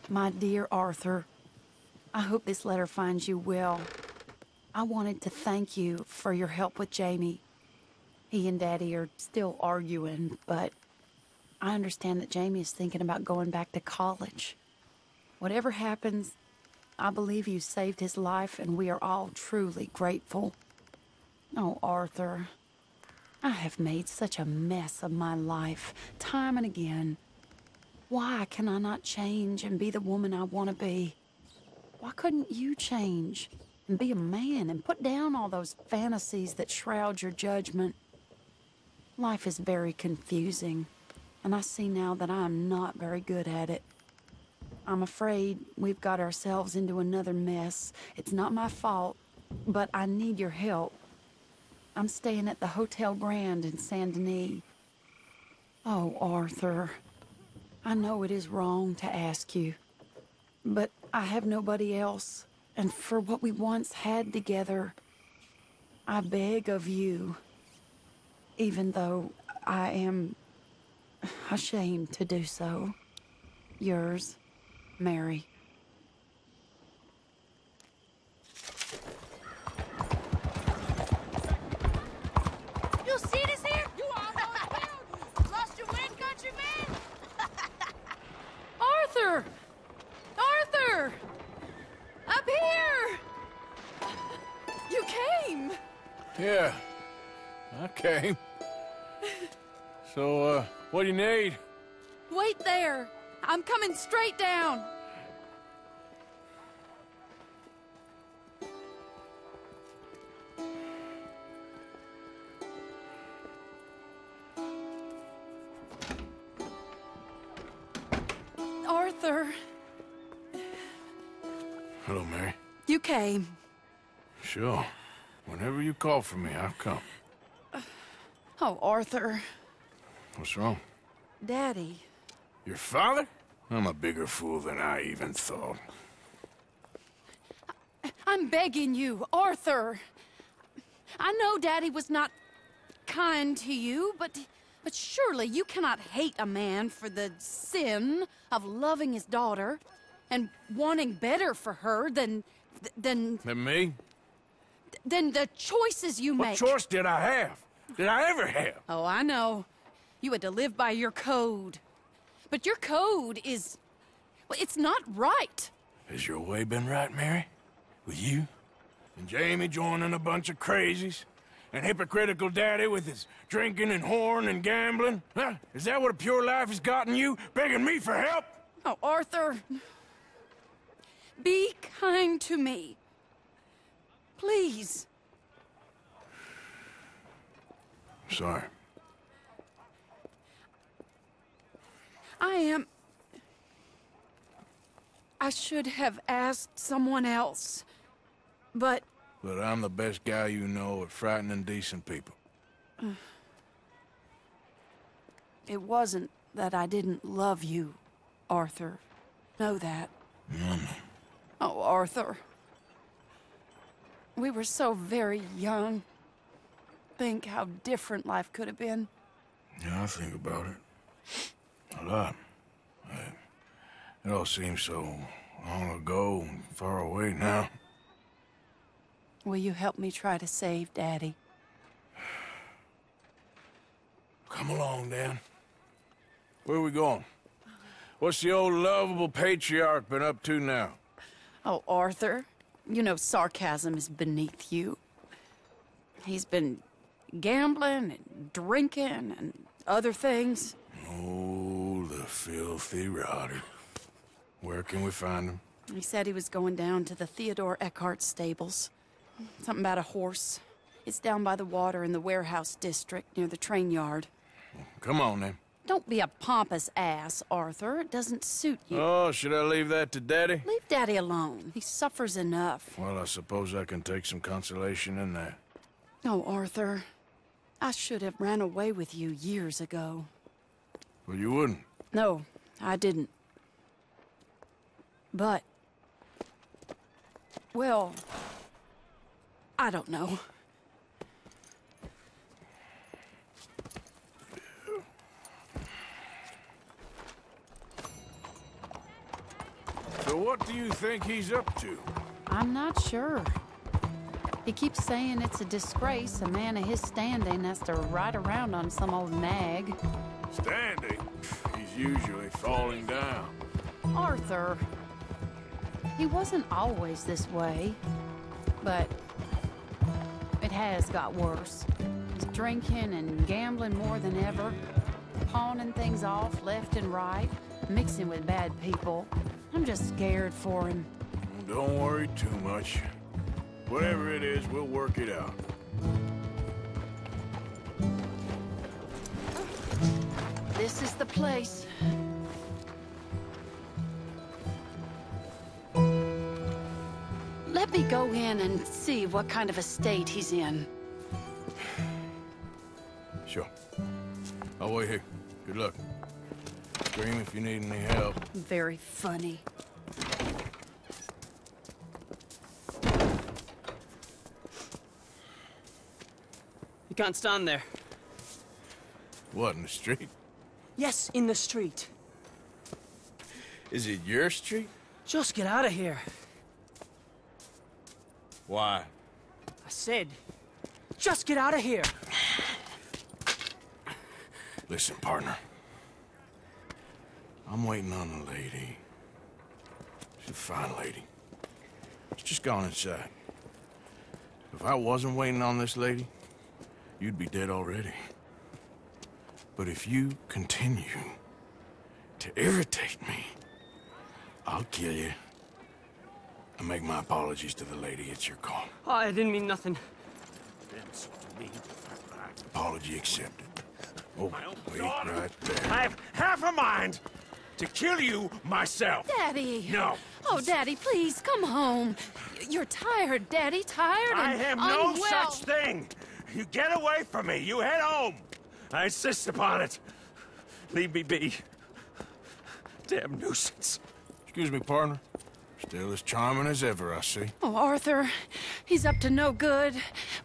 My dear Arthur, I hope this letter finds you well. I wanted to thank you for your help with Jamie. He and Daddy are still arguing, but I understand that Jamie is thinking about going back to college. Whatever happens, I believe you saved his life, and we are all truly grateful. Oh, Arthur, I have made such a mess of my life, time and again. Why can I not change and be the woman I want to be? Why couldn't you change and be a man and put down all those fantasies that shroud your judgment? Life is very confusing, and I see now that I am not very good at it. I'm afraid we've got ourselves into another mess. It's not my fault, but I need your help. I'm staying at the Hotel Grand in Saint Denis. Oh, Arthur, I know it is wrong to ask you, but I have nobody else, and for what we once had together, I beg of you, even though I am ashamed to do so. Yours, Mary. You see this here? You almost killed. Lost your wind, countryman? Arthur! Arthur! Up here! You came! Yeah, I came. So, what do you need? Wait there! I'm coming straight down! Arthur, Hello, Mary. you came. Sure. Whenever you call for me, I'll come. Oh, Arthur. What's wrong? Daddy. Your father? I'm a bigger fool than I even thought. I'm begging you, Arthur. I know Daddy was not kind to you, but surely you cannot hate a man for the sin of loving his daughter and wanting better for her than And me? the choices you What make. choice did I have? Did I ever have? Oh, I know. You had to live by your code. But your code is... well, it's not right. Has your way been right, Mary? With you? And Jamie joining a bunch of crazies? And hypocritical daddy with his drinking and whoring and gambling? Huh? Is that what a pure life has gotten you? Begging me for help? Oh, Arthur. Be kind to me. Please. Sorry. I should have asked someone else, but... But I'm the best guy you know at frightening decent people. It wasn't that I didn't love you, Arthur. Know that. Oh, Arthur. We were so very young. Think how different life could have been. Yeah, I think about it. A lot. It all seems so long ago and far away now. Will you help me try to save Daddy? Come along, Dan. Where are we going? What's the old lovable patriarch been up to now? Oh, Arthur, you know sarcasm is beneath you. He's been gambling and drinking and other things. Oh, the filthy rotter. Where can we find him? He said he was going down to the Theodore Eckhart stables. Something about a horse. It's down by the water in the warehouse district near the train yard. Come on, then. Don't be a pompous ass, Arthur. It doesn't suit you. Oh, should I leave that to Daddy? Leave Daddy alone. He suffers enough. Well, I suppose I can take some consolation in that. Oh, Arthur. I should have ran away with you years ago. Well, you wouldn't. No, I didn't. But... well... I don't know. So what do you think he's up to? I'm not sure. He keeps saying it's a disgrace a man of his standing has to ride around on some old nag. Standing? He's usually falling down. Arthur. He wasn't always this way, but it has got worse. He's drinking and gambling more than ever, pawning things off left and right, mixing with bad people. I'm just scared for him. Don't worry too much. Whatever it is, we'll work it out. This is the place. Let me go in and see what kind of a state he's in. Sure. I'll wait here. Good luck. Scream if you need any help. Very funny. You can't stand there. What, in the street? Yes, in the street. Is it your street? Just get out of here. Why? I said, just get out of here. Listen, partner. I'm waiting on a lady. She's a fine lady. She's just gone inside. If I wasn't waiting on this lady, you'd be dead already. But if you continue to irritate me, I'll kill you and make my apologies to the lady. It's your call. Oh, I didn't mean nothing. Apology accepted. Oh, wait right there. I have half a mind to kill you myself. Daddy! No. Oh, Daddy, please, come home. You're tired, Daddy, tired I and am no unwell. such thing. You get away from me. You head home. I insist upon it. Leave me be. Damn nuisance. Excuse me, partner. Still as charming as ever, I see. Oh, Arthur, he's up to no good.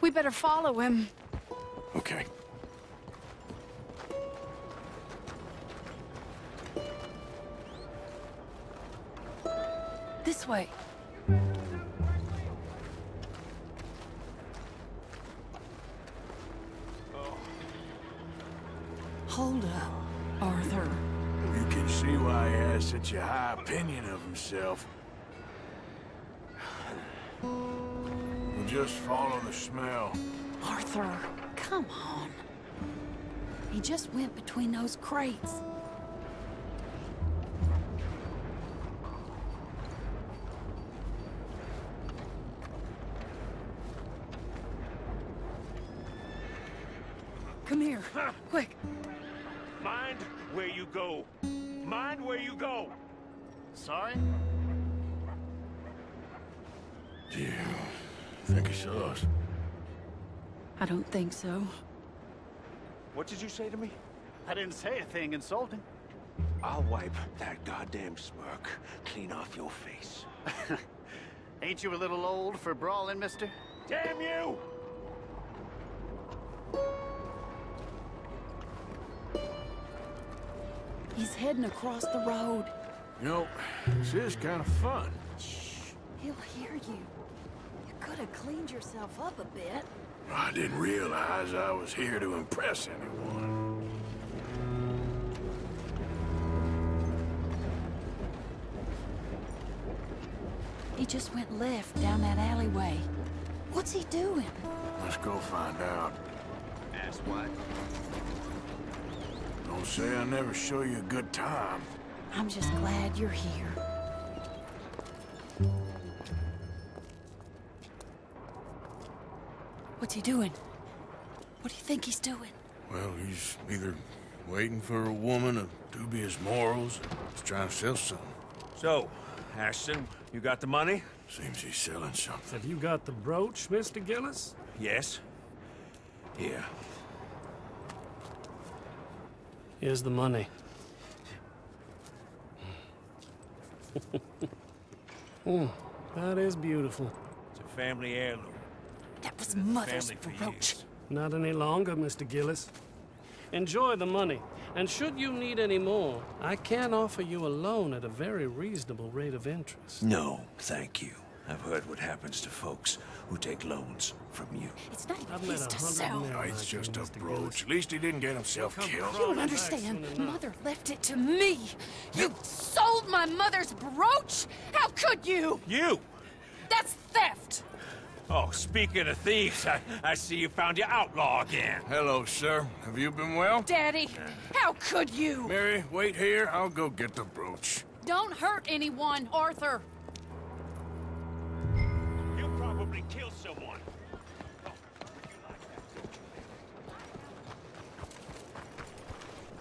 We better follow him. Okay. This way. Hold up, Arthur. You can see why he has such a high opinion of himself. We'll just follow the smell. Arthur, come on. He just went between those crates. Come here, quick. Mind where you go. Mind where you go. Sorry? Do you think he saw us? I don't think so. What did you say to me? I didn't say a thing insulting. I'll wipe that goddamn smirk clean off your face. Ain't you a little old for brawling, mister? Damn you! He's heading across the road. You know, this is kind of fun. Shh, he'll hear you. You could have cleaned yourself up a bit. I didn't realize I was here to impress anyone. He just went left down that alleyway. What's he doing? Let's go find out. Ask what? Don't say I never show you a good time. I'm just glad you're here. What's he doing? What do you think he's doing? Well, he's either waiting for a woman of dubious morals or he's trying to sell something. So, Ashton, you got the money? Seems he's selling something. Have you got the brooch, Mr. Gillis? Yes. Here. Here's the money. That is beautiful. It's a family heirloom. That was Been in the Mother's family for brooch. years. Not any longer, Mr. Gillis. Enjoy the money. And should you need any more, I can offer you a loan at a very reasonable rate of interest. No, thank you. I've heard what happens to folks who take loans from you. It's not even I've met his to 100 sell. men No, it's like just you, a Mr. brooch. Gillis. At least he didn't get himself Come killed. crawling You don't back understand. soon enough. Mother left it to me. You sold my mother's brooch? How could you? You! That's theft. Oh, speaking of thieves, I see you found your outlaw again. Hello, sir. Have you been well? Daddy, how could you? Mary, wait here. I'll go get the brooch. Don't hurt anyone, Arthur. You probably killed someone.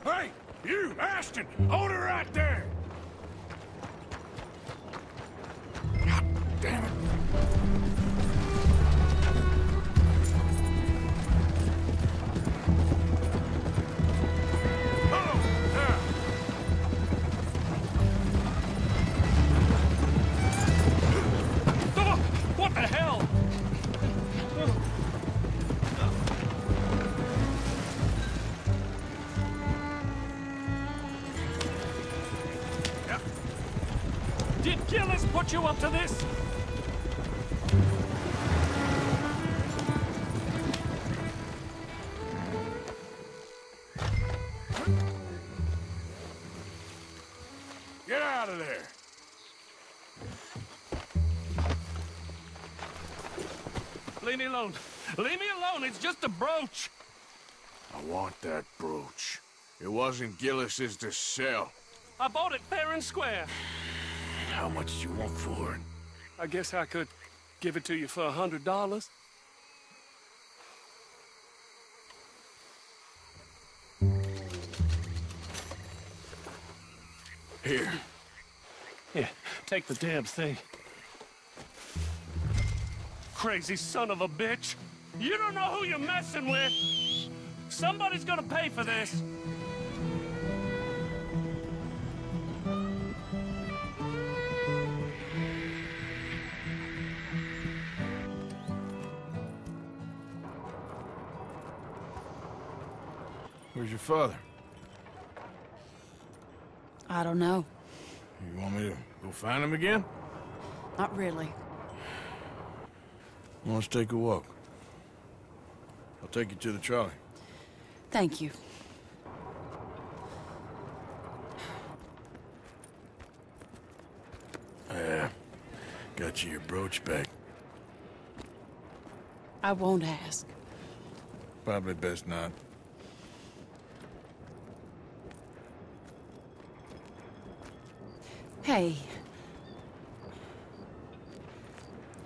Hey, you, Ashton! Hold her right there! God damn it. Oh, now. What the hell? Did Gillis put you up to this? Get out of there! Leave me alone. Leave me alone. It's just a brooch. I want that brooch. It wasn't Gillis's to sell. I bought it fair and square. How much do you want for it? I guess I could give it to you for $100. Here. Here, take the damn thing. Crazy son of a bitch. You don't know who you're messing with. Somebody's gonna pay for this. Where's your father? I don't know. You want me to go find him again? Not really. Well, let's take a walk. I'll take you to the trolley. Thank you. Yeah. Got you your brooch back. I won't ask. Probably best not. Hey.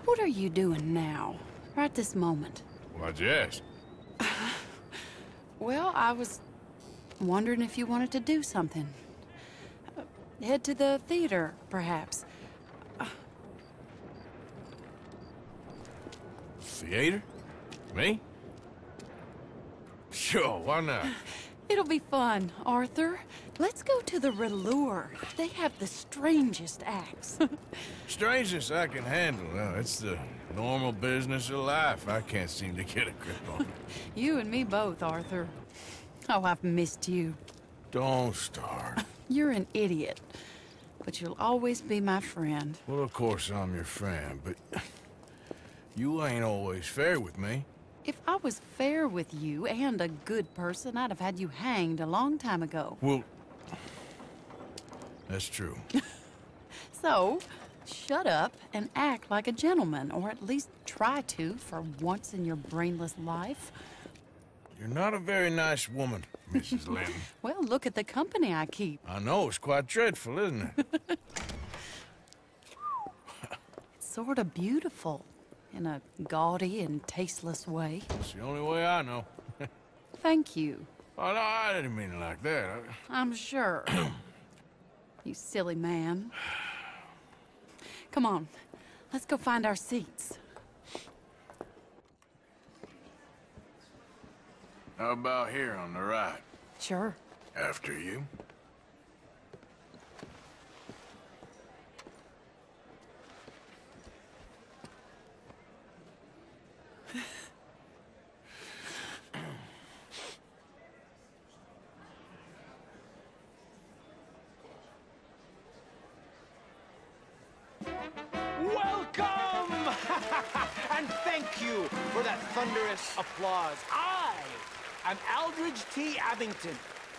What are you doing now? Right this moment? Why'd you ask? Well, I was wondering if you wanted to do something. Head to the theater, perhaps. Theater? Me? Sure, why not? It'll be fun, Arthur. Let's go to the Relure. They have the strangest acts. Strangeness I can handle. It's the normal business of life. I can't seem to get a grip on it. You and me both, Arthur. Oh, I've missed you. Don't start. You're an idiot. But you'll always be my friend. Well, of course I'm your friend, but you ain't always fair with me. If I was fair with you and a good person, I'd have had you hanged a long time ago. Well, that's true. So, shut up and act like a gentleman, or at least try to for once in your brainless life. You're not a very nice woman, Mrs. Linde. Well, look at the company I keep. I know, it's quite dreadful, isn't it? It's sort of beautiful, in a gaudy and tasteless way. It's the only way I know. Thank you. Oh, no, I didn't mean it like that. I'm sure. You silly man. Come on, let's go find our seats. How about here on the right? Sure. After you. And thank you for that thunderous applause. I am Aldridge T. Abington,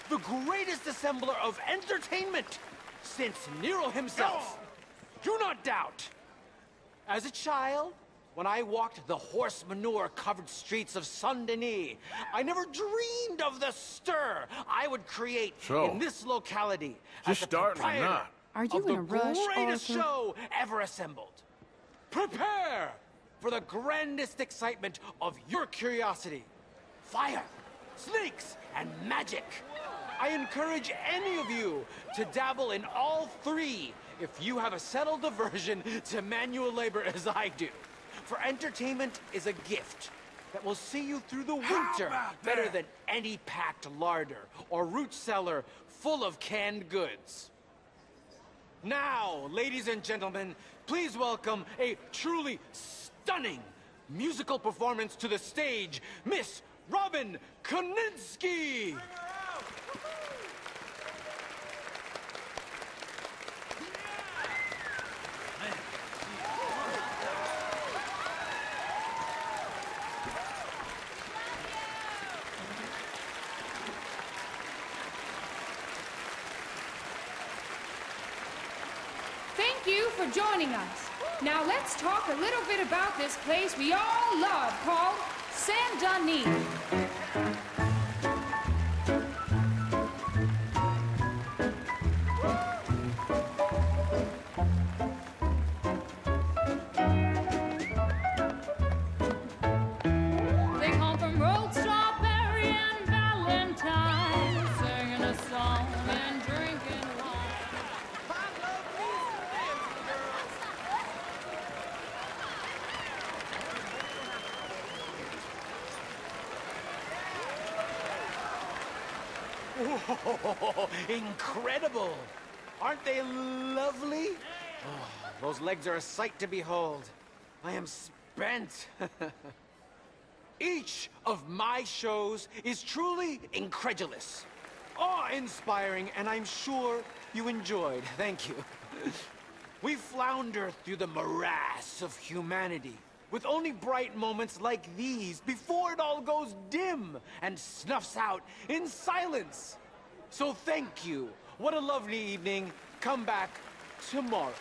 the greatest assembler of entertainment since Nero himself. Do not doubt. As a child, when I walked the horse manure-covered streets of Saint-Denis, I never dreamed of the stir I would create in this locality as the proprietor Are you of in a rush, the greatest Arthur? show ever assembled. Prepare for the grandest excitement of your curiosity. Fire, snakes, and magic. I encourage any of you to dabble in all three if you have a settled aversion to manual labor as I do. For entertainment is a gift that will see you through the winter better than any packed larder or root cellar full of canned goods. Now, ladies and gentlemen, please welcome a truly stunning musical performance to the stage, Miss Robin Koninsky! Thank you for joining us. Now let's talk a little bit about this place we all love called Saint-Denis. They come from rolled strawberry and Valentine, singing a song and drinking wine. Whoa, incredible! Aren't they lovely? Oh, those legs are a sight to behold. I am spent. Each of my shows is truly incredulous, awe-inspiring, and I'm sure you enjoyed. Thank you. We flounder through the morass of humanity, with only bright moments like these before it all goes dim and snuffs out in silence. So thank you. What a lovely evening. Come back tomorrow.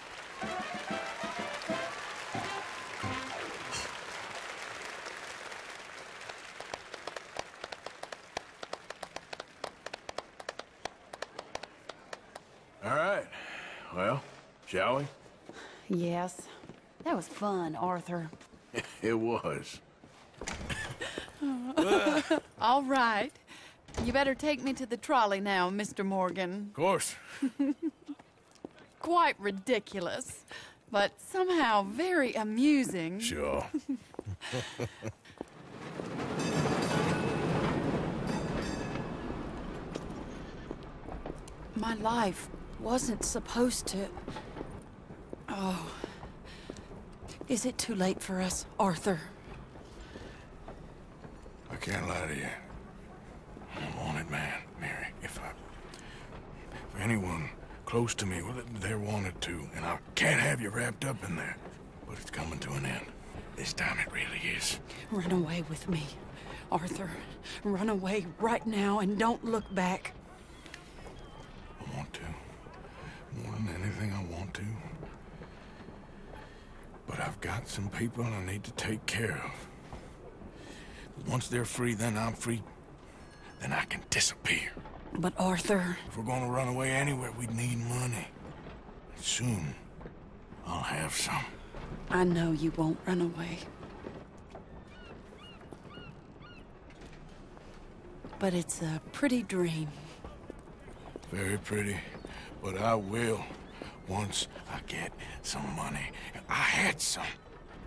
All right. Well, shall we? Yes. That was fun, Arthur. It was. All right. You better take me to the trolley now, Mr. Morgan. Of course. Quite ridiculous, but somehow very amusing. Sure. My life wasn't supposed to... Oh. Is it too late for us, Arthur? I can't lie to you. I'm a wanted man, Mary. If anyone close to me, well, they're wanted to, and I can't have you wrapped up in there. But it's coming to an end. This time it really is. Run away with me, Arthur. Run away right now and don't look back. I want to. More than anything, I want to. But I've got some people I need to take care of. Once they're free, then I'm free. Then I can disappear. But Arthur... If we're gonna run away anywhere, we'd need money. Soon, I'll have some. I know you won't run away. But it's a pretty dream. Very pretty. But I will, once I get some money. I had some.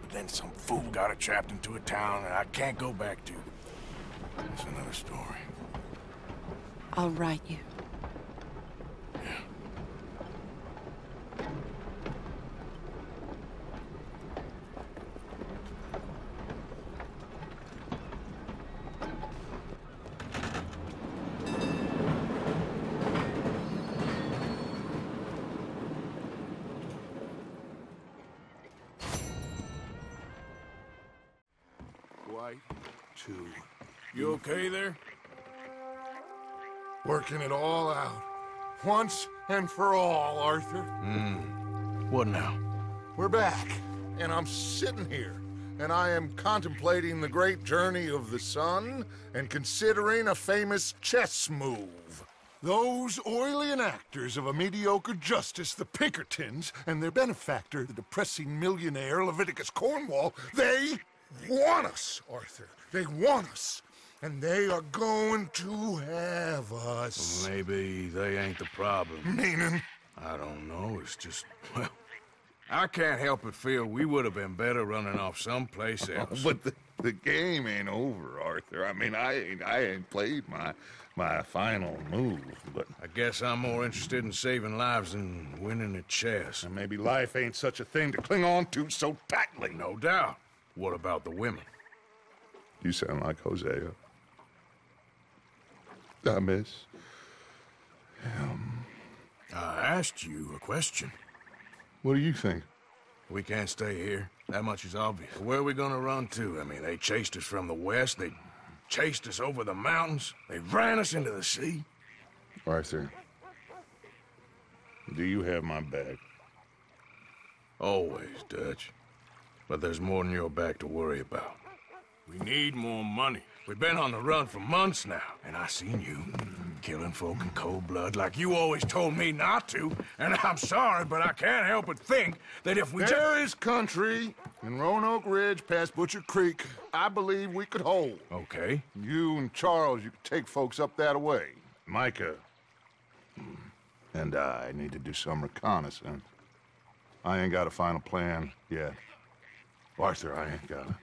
But then some fool got it trapped into a town that I can't go back to. That's another story. I'll write you. Yeah. right, too. You okay there? Working it all out. Once and for all, Arthur. What now? We're back, and I'm sitting here, and I am contemplating the great journey of the sun and considering a famous chess move. Those oily enactors of a mediocre justice, the Pinkertons, and their benefactor, the depressing millionaire Leviticus Cornwall, they want us, Arthur. They want us. And they are going to have us. Well, maybe they ain't the problem. Meaning? I don't know. It's just, well, I can't help but feel we would have been better running off someplace else. But the game ain't over, Arthur. I mean, I ain't played my final move, but... I guess I'm more interested in saving lives than winning at chess. And maybe life ain't such a thing to cling on to so tightly. No doubt. What about the women? You sound like Hosea. I miss him. I asked you a question. What do you think? We can't stay here. That much is obvious. Where are we gonna run to? I mean, they chased us from the west. They chased us over the mountains. They ran us into the sea. Arthur, do you have my back? Always, Dutch. But there's more than your back to worry about. We need more money. We've been on the run for months now, and I seen you killing folk in cold blood like you always told me not to. And I'm sorry, but I can't help but think that if we There is country in Roanoke Ridge past Butcher Creek I believe we could hold. Okay. You and Charles, you could take folks up that way. Micah and I need to do some reconnaissance. I ain't got a final plan yet. Arthur, I ain't got it.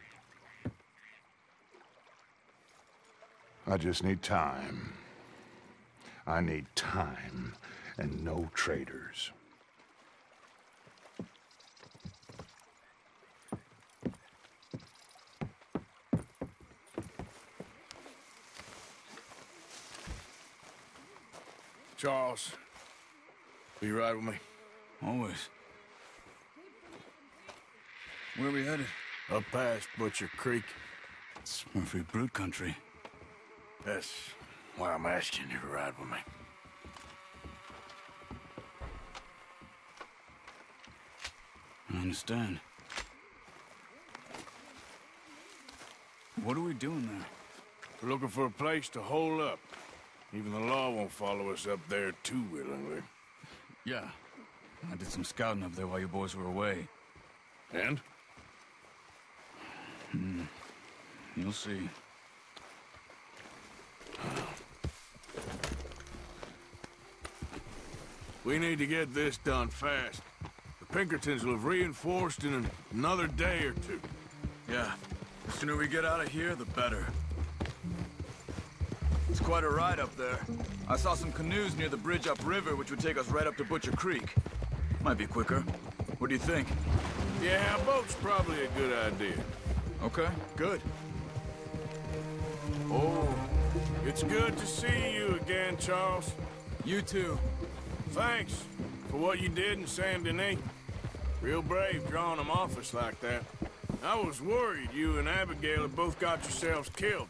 I just need time. I need time and no traitors. Charles, will you ride with me? Always. Where are we headed? Up past Butcher Creek. It's Murphy Brute country. That's why I'm asking you to ride with me. I understand. What are we doing there? We're looking for a place to hole up. Even the law won't follow us up there too willingly. Yeah. I did some scouting up there while you boys were away. And? You'll see. We need to get this done fast. The Pinkertons will have reinforced in another day or two. Yeah. The sooner we get out of here, the better. It's quite a ride up there. I saw some canoes near the bridge upriver, which would take us right up to Butcher Creek. Might be quicker. What do you think? Yeah, a boat's probably a good idea. Okay, good. Oh, it's good to see you again, Charles. You too. Thanks for what you did in Saint Denis. Real brave drawing them off us like that. I was worried you and Abigail had both got yourselves killed.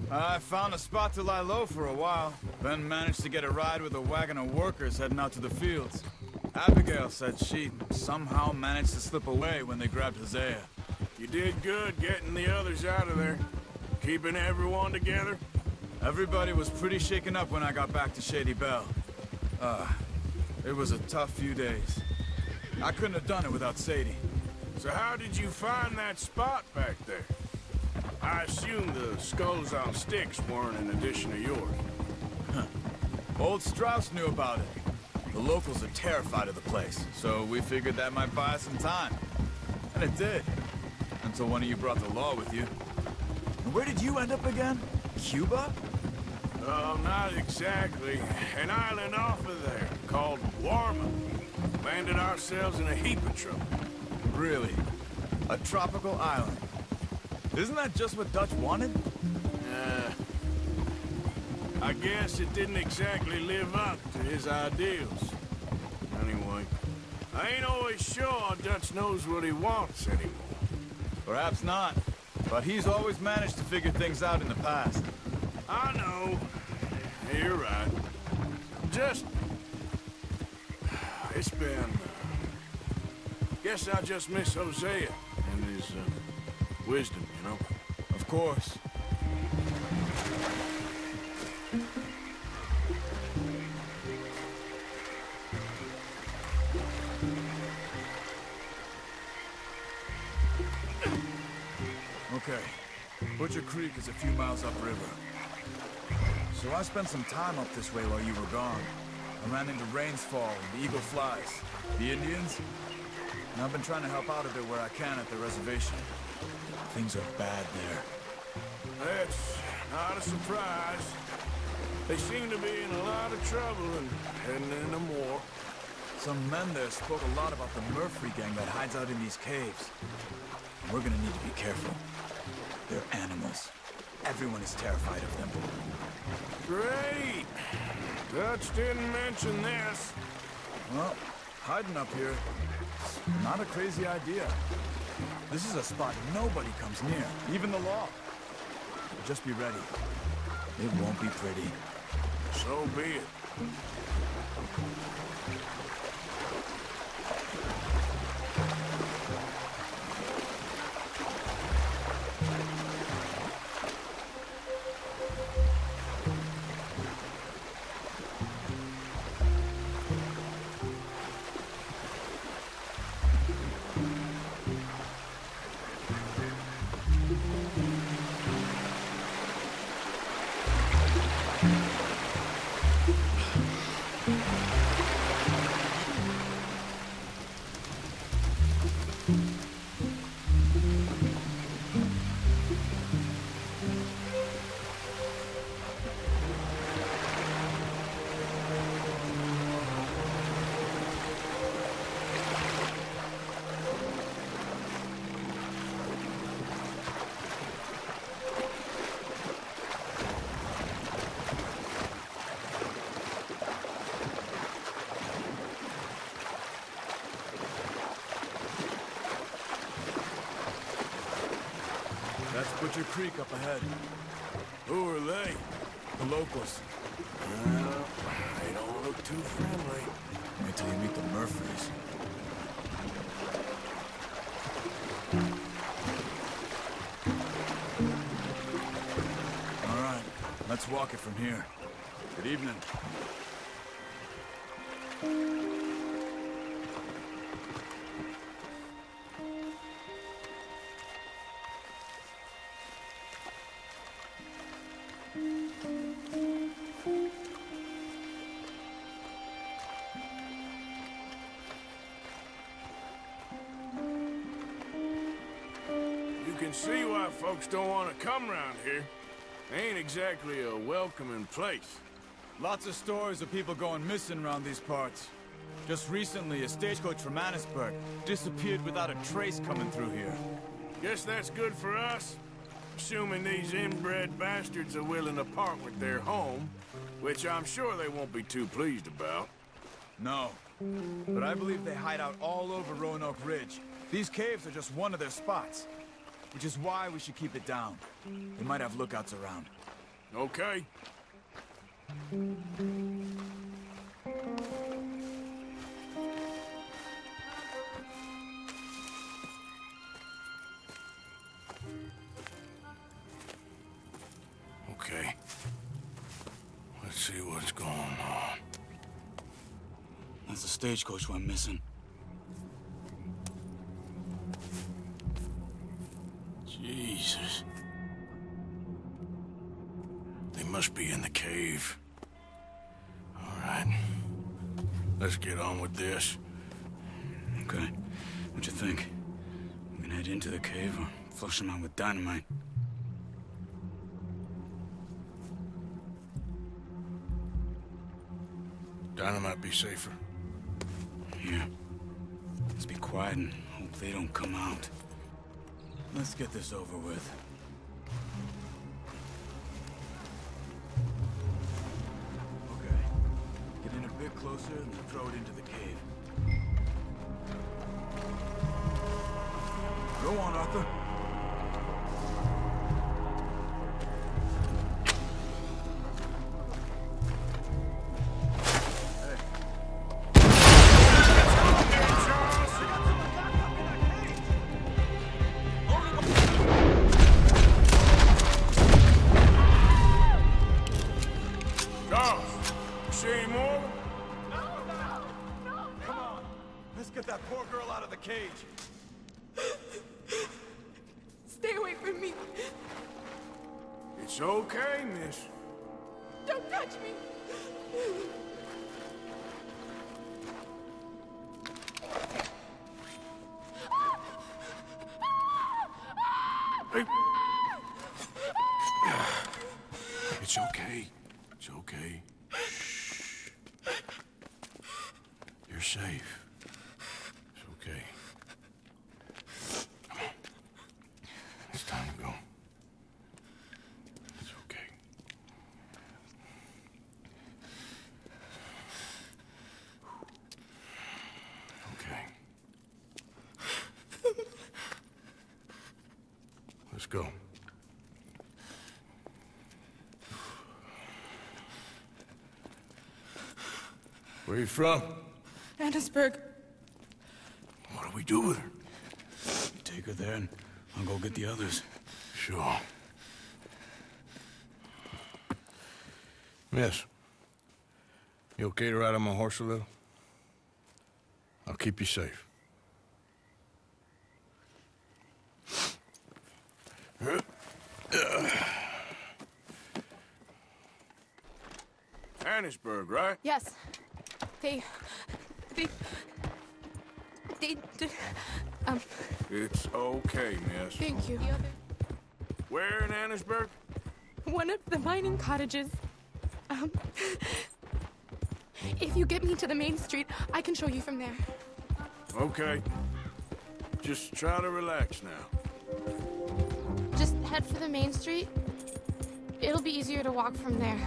I found a spot to lie low for a while, then managed to get a ride with a wagon of workers heading out to the fields. Abigail said she somehow managed to slip away when they grabbed Hosea. You did good getting the others out of there. Keeping everyone together? Everybody was pretty shaken up when I got back to Shady Belle. It was a tough few days. I couldn't have done it without Sadie. So how did you find that spot back there? I assume the skulls on sticks weren't an addition of yours. Old Strauss knew about it. The locals are terrified of the place, so we figured that might buy us some time. And it did. Until one of you brought the law with you. And where did you end up again? Cuba? Oh, not exactly. An island off of there, called Warma. Landed ourselves in a heap of trouble. Really? A tropical island? Isn't that just what Dutch wanted? I guess it didn't exactly live up to his ideals. Anyway, I ain't always sure Dutch knows what he wants anymore. Perhaps not. But he's always managed to figure things out in the past. I know. You're right. Just... It's been... Guess I just miss Hosea and his wisdom, you know? Of course. Okay. Butcher Creek is a few miles upriver. So I spent some time up this way while you were gone. I ran into Rains Fall and the Eagle Flies. The Indians? And I've been trying to help out a bit where I can at the reservation. Things are bad there. That's not a surprise. They seem to be in a lot of trouble and heading into more. Some men there spoke a lot about the Murphy gang that hides out in these caves. And we're gonna need to be careful. They're animals. Everyone is terrified of them. Great! Dutch didn't mention this. Well, hiding up here, not a crazy idea. This is a spot nobody comes near, even the law. But just be ready. It won't be pretty. So be it. That's Butcher Creek up ahead. Who are they? The locals. Well, they don't look too friendly. Wait till you meet the Murphys. All right, let's walk it from here. Good evening. You can see why folks don't want to come around here. Ain't exactly a welcoming place. Lots of stories of people going missing around these parts. Just recently, a stagecoach from Annisburg disappeared without a trace coming through here. Guess that's good for us. Assuming these inbred bastards are willing to part with their home, which I'm sure they won't be too pleased about. No. But I believe they hide out all over Roanoke Ridge. These caves are just one of their spots. Which is why we should keep it down. They might have lookouts around. Okay. Okay. Let's see what's going on. That's the stagecoach went missing. Jesus. They must be in the cave. All right. Let's get on with this. Okay. What you think? We can head into the cave or flush them out with dynamite? Dynamite be safer. Yeah. Let's be quiet and hope they don't come out. Let's get this over with. Okay. Get in a bit closer and throw it into the cave. Go on, Arthur. See any more? Come on, let's get that poor girl out of the cage. Stay away from me. It's okay, miss. Don't touch me. Hey. It's okay. It's okay. Shh. You're safe. It's okay. Come on. It's time to go. It's okay. Okay. Let's go. Where are you from? Annisburg. What do we do with her? Take her there and I'll go get the others. Sure. Miss, you okay to ride on my horse a little? I'll keep you safe. Annisburg, right? Yes. They It's okay, miss. Thank you. Where in Annisburg? One of the mining cottages. If you get me to the main street, I can show you from there. Okay. Just try to relax now. Just head for the main street. It'll be easier to walk from there.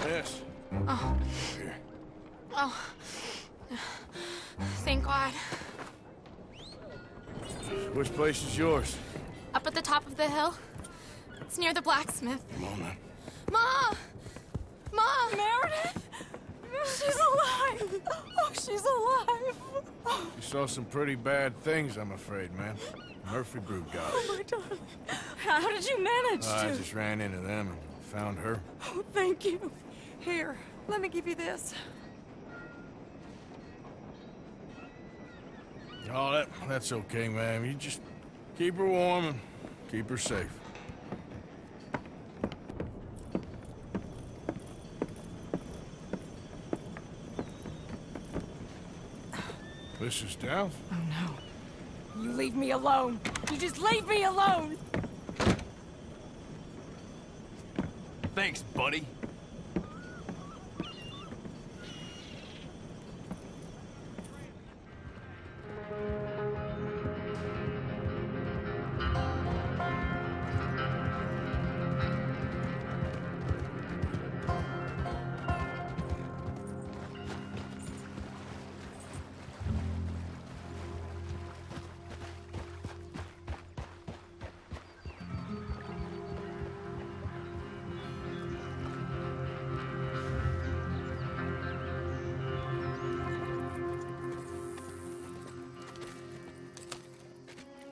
Yes. Oh. Here. Oh. Thank God. Which place is yours? Up at the top of the hill. It's near the blacksmith. Come on, man. Ma! Ma! Meredith! She's alive! Oh, she's alive! You saw some pretty bad things, I'm afraid, man. Murphy Brood got Oh, my darling. How did you manage to? I just ran into them and found her. Oh, thank you. Here, let me give you this. Oh, that's okay, ma'am. You just keep her warm and keep her safe. Mrs. Downs? Oh, no. You leave me alone. You just leave me alone. Thanks, buddy.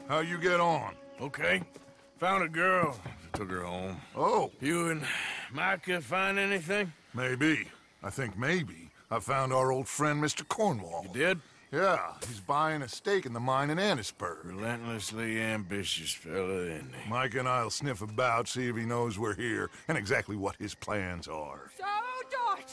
How you get on? Okay. Found a girl. Took her home. Oh. You and Micah find anything? Maybe. I think maybe. I found our old friend, Mr. Cornwall. You did? Yeah, he's buying a stake in the mine in Annisburg. Relentlessly ambitious fella, isn't he? Mike and I'll sniff about, see if he knows we're here, and exactly what his plans are. So, Dort,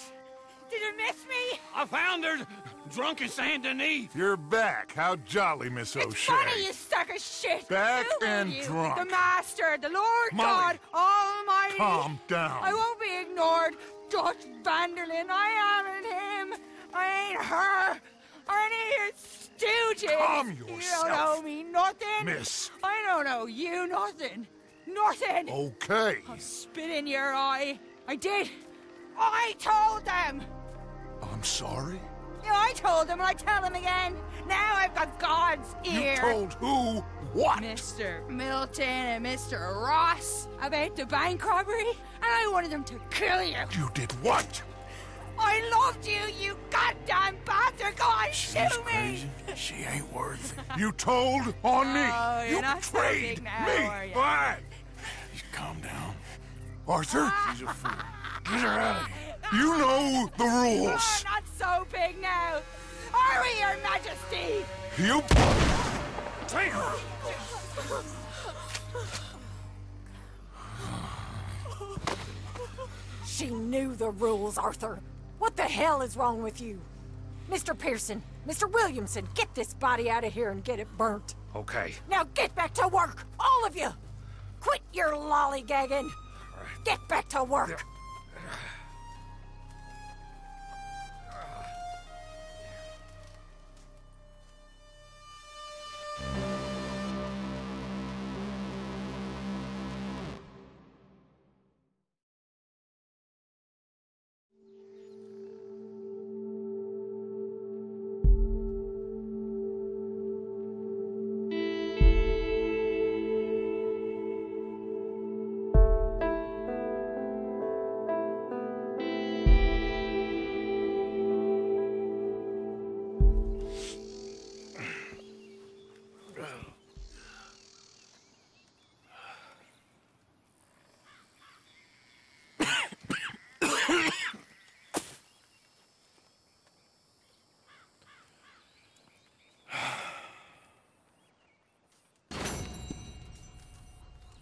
did you miss me? I found her drunk in Saint Denis. You're back. How jolly, Miss It's O'Shea. funny, you suck of shit. Back Who are and you? drunk. The Master, the Lord Molly, God Almighty. calm down. I won't be ignored. Dutch Vanderlyn, I am in him. I ain't her. Or any of your stooges. Calm You yourself. don't owe me nothing. Miss. I don't owe you nothing. Nothing. Okay. I'll spit in your eye. I did. I told them. I'm sorry? Yeah, I told them and I tell them again. Now I've got God's ear. You told who what? Mr. Milton and Mr. Ross about the bank robbery, and I wanted them to kill you. You did what? I loved you, you goddamn bastard! Go on, shoot me! Crazy. She ain't worth it. You told on me. Oh, you're you not so betrayed big now, me. are you? Fine. Arthur? She's a fool. Get her out of here. You know the rules. Not so big now. Are we, Your Majesty? You... She knew the rules, Arthur. What the hell is wrong with you? Mr. Pearson, Mr. Williamson, get this body out of here and get it burnt. Okay. Now get back to work, all of you! Quit your lollygagging! Get back to work!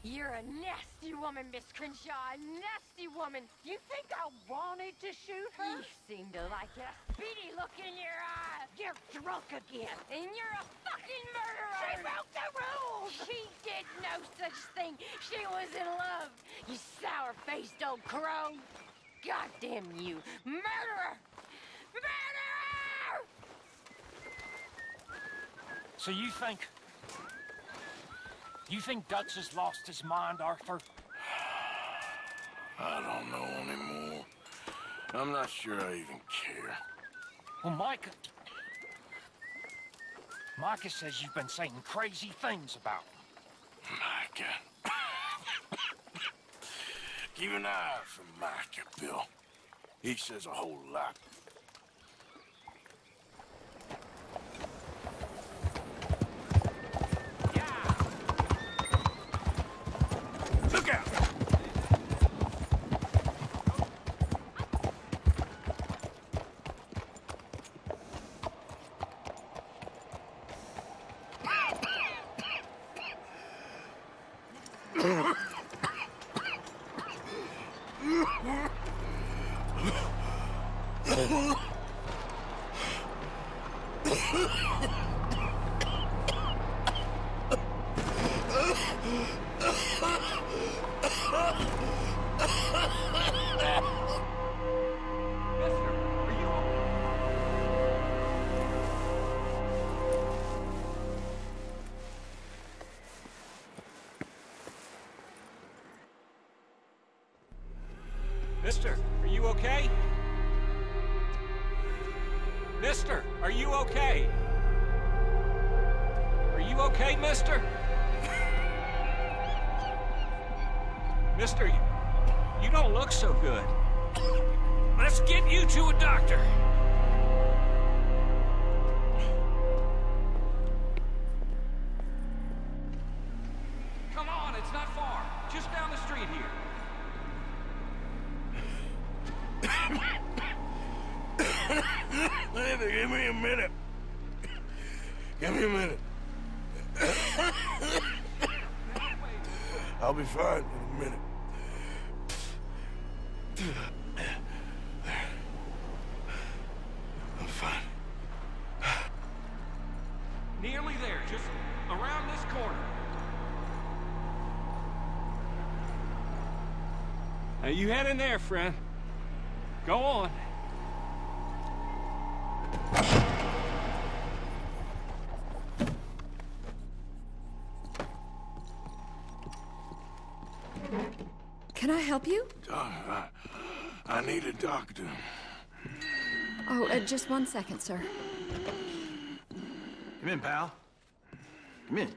You're a nasty woman, Miss Crenshaw. A nasty woman. You think I wanted to shoot her? You seem to like a speedy look in your eye. You're drunk again, and you're a fucking murderer. She broke the rules. She did no such thing. She was in love. You sour-faced old crow. Goddamn you. Murderer! Murderer! So you think Dutch has lost his mind, Arthur? I don't know anymore. I'm not sure I even care. Well, Micah says you've been saying crazy things about him. Micah. Keep an eye out for Micah, Bill. He says a whole lot. Look out! Mister, are you okay? Mister, are you okay? Are you okay, mister? Mister, you don't look so good. Let's get you to a doctor. Come on, it's not far. Just down the street here. Give me a minute. Give me a minute. I'll be fine in a minute. I'm fine. Nearly there, just around this corner. Now you head in there, friend. Go on. Can I help you? I need a doctor. Oh, just 1 second, sir. Come in, pal. Come in.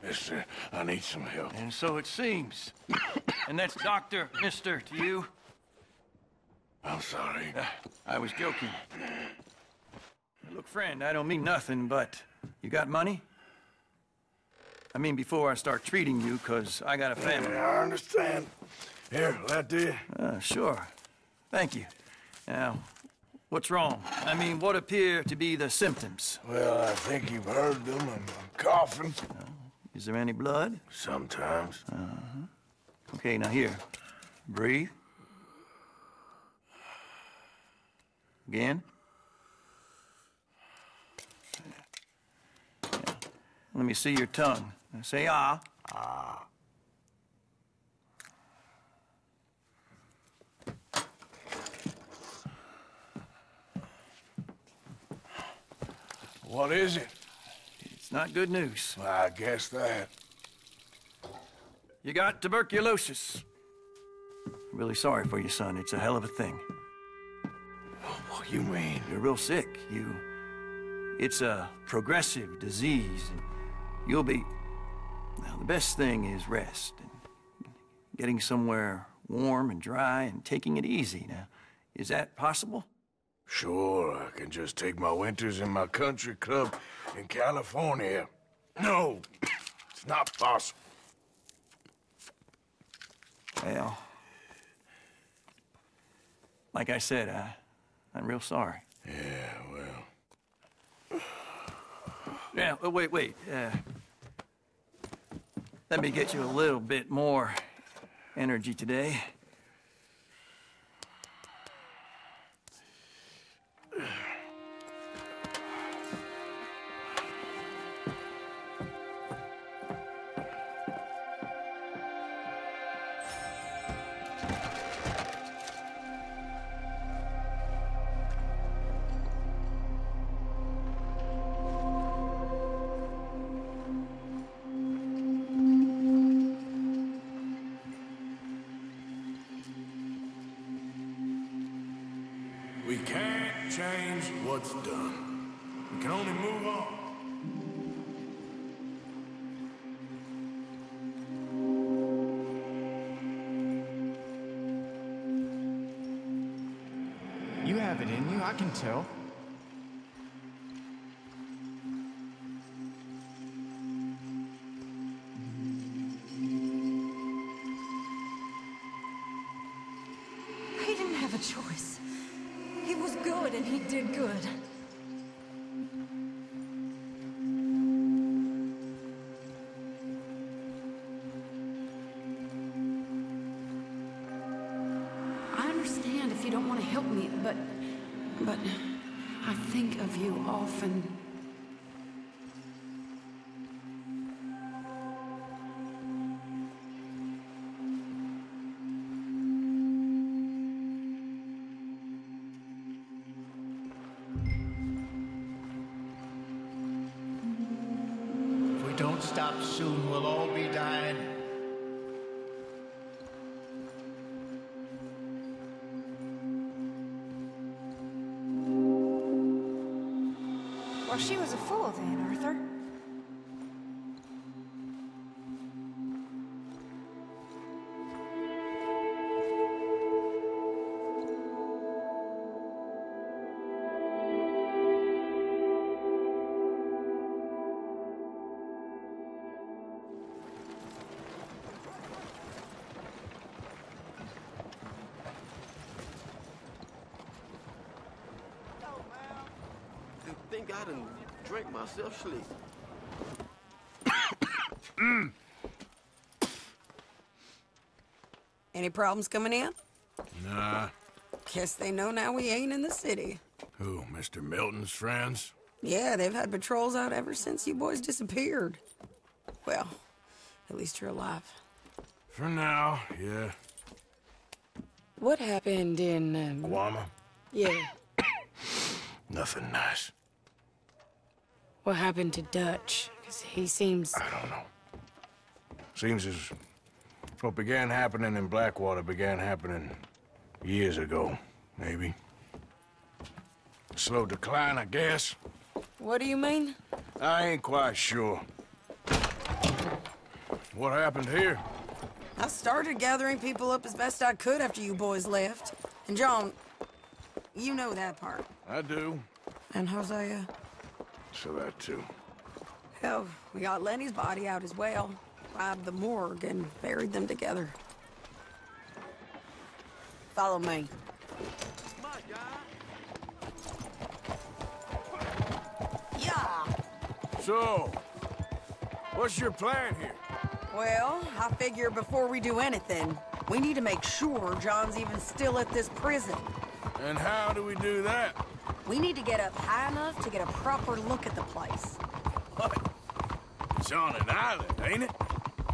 Mister, I need some help. And so it seems. And that's Dr. Mister to you? I'm sorry. I was joking. Look, friend, I don't mean nothing, but you got money? I mean, before I start treating you, 'cause I got a family. Yeah, I understand. Here, that do you? Sure. Thank you. Now, what's wrong? I mean, what appear to be the symptoms? Well, I think you've heard them. I'm coughing. Is there any blood? Sometimes. Okay, now here. Breathe. Again. Let me see your tongue. Now say ah. Ah. What is it? It's not good news. Well, I guess that. You got tuberculosis. I'm really sorry for you, son. It's a hell of a thing. What do you mean? You're real sick. It's a progressive disease. And you'll be... Now, the best thing is rest. And getting somewhere warm and dry and taking it easy. Now, is that possible? Sure, I can just take my winters in my country club in California. No, it's not possible. Well, like I said, I'm real sorry. Yeah, well... Yeah, wait. Let me get you a little bit more energy today. We can't change what's done. We can only move on. You have it in you, I can tell. He didn't have a choice. He was good and he did good. I understand if you don't want to help me, but I think of you often. If we don't stop soon, we'll all be dying. Well, she was a fool then, Arthur. I think I done drank myself sleep. Any problems coming in? Nah. Guess they know now we ain't in the city. Who, Mr. Milton's friends? Yeah, they've had patrols out ever since you boys disappeared. Well, at least you're alive. For now, yeah. What happened in, Guama? Yeah. Nothing nice. What happened to Dutch? Because he seems... I don't know. Seems as what began happening in Blackwater began happening years ago, maybe. Slow decline, I guess. What do you mean? I ain't quite sure. What happened here? I started gathering people up as best I could after you boys left. And John, you know that part. I do. And Hosea? So that too. Hell, we got Lenny's body out as well. Robbed the morgue and buried them together. Follow me. Yeah. So, what's your plan here? Well, I figure before we do anything, we need to make sure John's even still at this prison. And how do we do that? We need to get up high enough to get a proper look at the place. What? It's on an island, ain't it?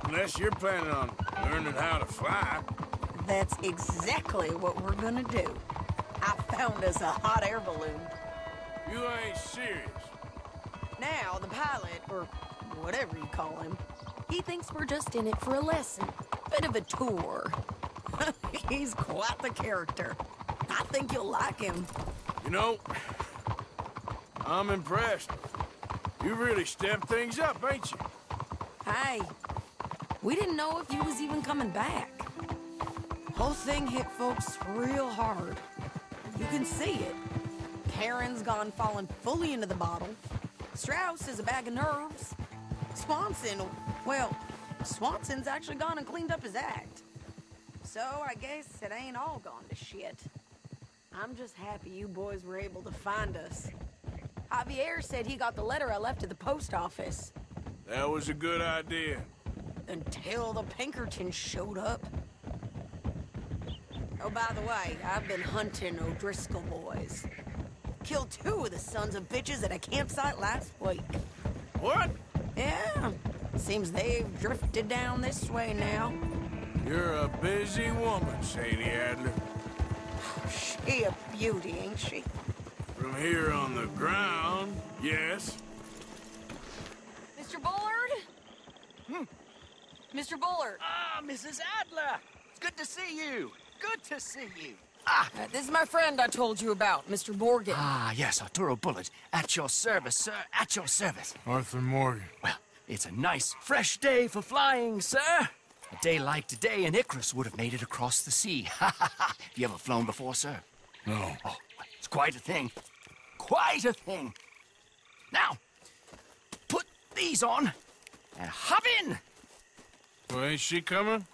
Unless you're planning on learning how to fly. That's exactly what we're gonna do. I found us a hot air balloon. You ain't serious. Now, the pilot, or whatever you call him, he thinks we're just in it for a lesson. Bit of a tour. He's quite the character. I think you'll like him. You know, I'm impressed. You really stepped things up, ain't you? Hey, we didn't know if you was even coming back. Whole thing hit folks real hard. You can see it. Karen's gone falling fully into the bottle. Strauss is a bag of nerves. Swanson, well, Swanson's actually gone and cleaned up his act. So I guess it ain't all gone to shit. I'm just happy you boys were able to find us. Javier said he got the letter I left at the post office. That was a good idea. Until the Pinkertons showed up. Oh, by the way, I've been hunting O'Driscoll boys. Killed 2 of the sons of bitches at a campsite last week. What? Yeah. Seems they've drifted down this way now. You're a busy woman, Sadie Adler. She a beauty, ain't she? From here on the ground, yes. Mr. Bullard? Mr. Bullard. Ah, Mrs. Adler. It's good to see you. Good to see you. This is my friend I told you about, Mr. Morgan. Ah, yes, Arturo Bullard. At your service, sir. At your service. Arthur Morgan. Well, it's a nice, fresh day for flying, sir. A day like today, an Icarus would have made it across the sea. Ha ha ha. Have you ever flown before, sir? No. Oh, it's quite a thing. Quite a thing. Now, put these on and hop in. Well, ain't she coming?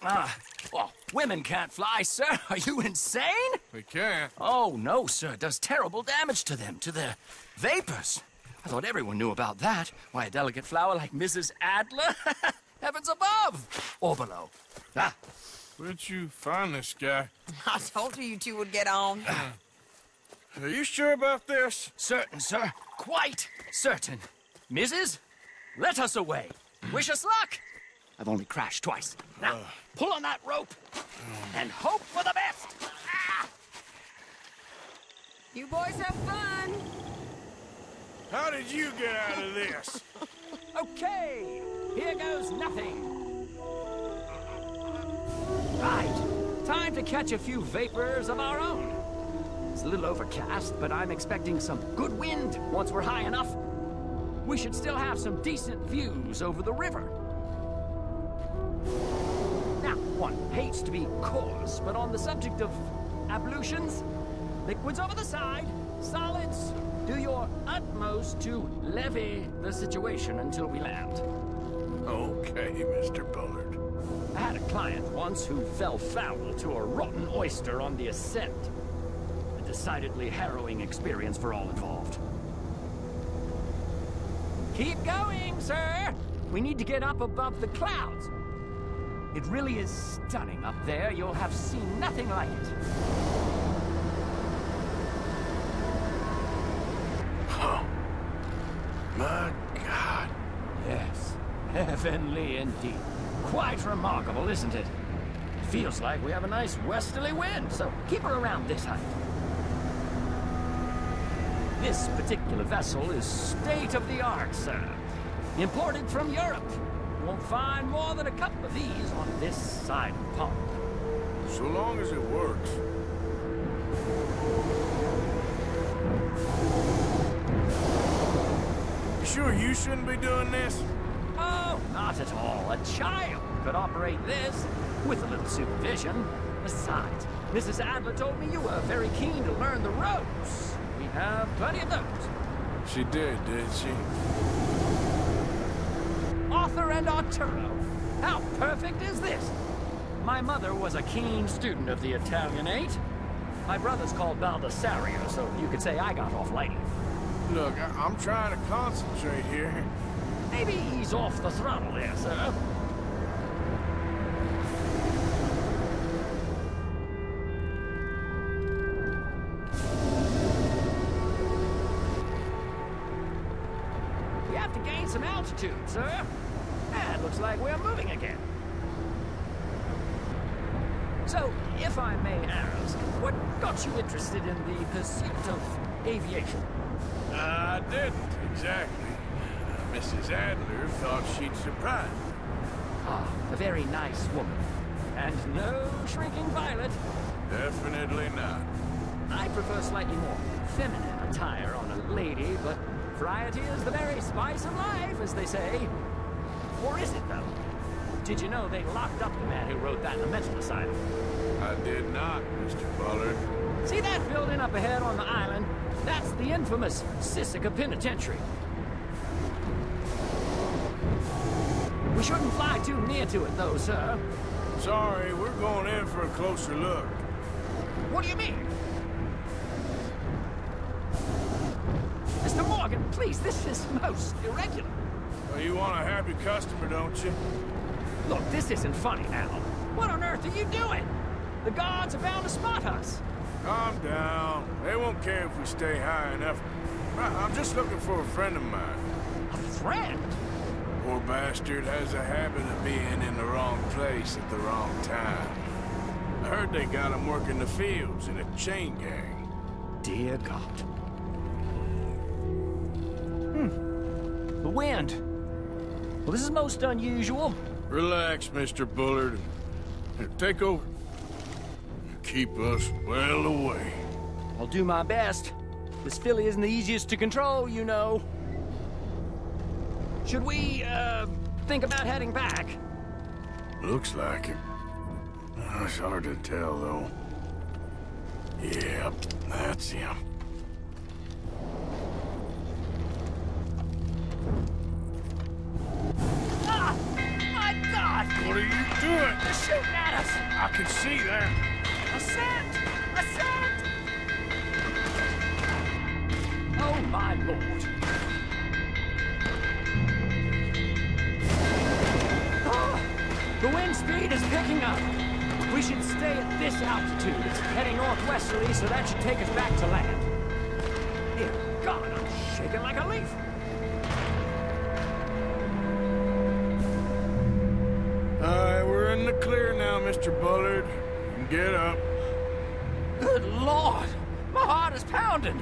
Well, women can't fly, sir. Are you insane? They can't. Oh, no, sir. It does terrible damage to them, to their vapors. I thought everyone knew about that. Why, a delicate flower like Mrs. Adler? Heavens above! Or below. Where'd you find this guy? I told you two would get on. Are you sure about this? Certain, sir. Quite certain. Mrs., let us away. Wish us luck. I've only crashed twice. Now, pull on that rope and hope for the best. You boys have fun. How did you get out of this? Okay, here goes nothing. Right, time to catch a few vapors of our own. It's a little overcast, but I'm expecting some good wind once we're high enough. We should still have some decent views over the river. Now, one hates to be coarse, but on the subject of ablutions, liquids over the side, solids, do your utmost to levy the situation until we land. Okay, Mr. Bullard. I had a client once who fell foul to a rotten oyster on the ascent. A decidedly harrowing experience for all involved. Keep going, sir! We need to get up above the clouds. It really is stunning up there. You'll have seen nothing like it. Oh, my God. Yes, heavenly indeed. Quite remarkable, isn't it? Feels like we have a nice westerly wind, so keep her around this height. This particular vessel is state-of-the-art, sir. Imported from Europe. Won't find more than a couple of these on this side of the pond. So long as it works. You sure you shouldn't be doing this? Oh, not at all. A child could operate this with a little supervision. Besides, Mrs. Adler told me you were very keen to learn the ropes. We have plenty of those. She did she? Arthur and Arturo. How perfect is this? My mother was a keen student of the Italianate. My brother's called Baldessario, so you could say I got off lightly. Look, I'm trying to concentrate here. Maybe ease off the throttle there, sir. We have to gain some altitude, sir. And looks like we're moving again. So, if I may ask, what got you interested in the pursuit of aviation? I didn't, exactly. Mrs. Adler thought she'd surprise me. Ah, a very nice woman. And no shrinking violet. Definitely not. I prefer slightly more feminine attire on a lady, but variety is the very spice of life, as they say. Or is it, though? Did you know they locked up the man who wrote that in a mental asylum? I did not, Mr. Bullard. See that building up ahead on the island? That's the infamous Sisika Penitentiary. We shouldn't fly too near to it, though, sir. Sorry, we're going in for a closer look. What do you mean? Mr. Morgan, please, this is most irregular. Well, you want a happy customer, don't you? Look, this isn't funny now. What on earth are you doing? The guards are bound to spot us. Calm down. They won't care if we stay high enough. I'm just looking for a friend of mine. A friend? Poor bastard has a habit of being in the wrong place at the wrong time. I heard they got him working the fields in a chain gang. Dear God. The wind. Well, this is most unusual. Relax, Mr. Bullard. Here, take over. Keep us well away. I'll do my best. This filly isn't the easiest to control, you know. Should we, think about heading back? Looks like it. It's hard to tell, though. Yep, that's him. Ah! My God! What are you doing? They're shooting at us! I can see that. A scent! A scent! Oh, my Lord. Oh, the wind speed is picking up. We should stay at this altitude. It's heading northwesterly, so that should take us back to land. Dear God, I'm shaking like a leaf. We're in the clear now, Mr. Bullard. You can get up. Good Lord! My heart is pounding!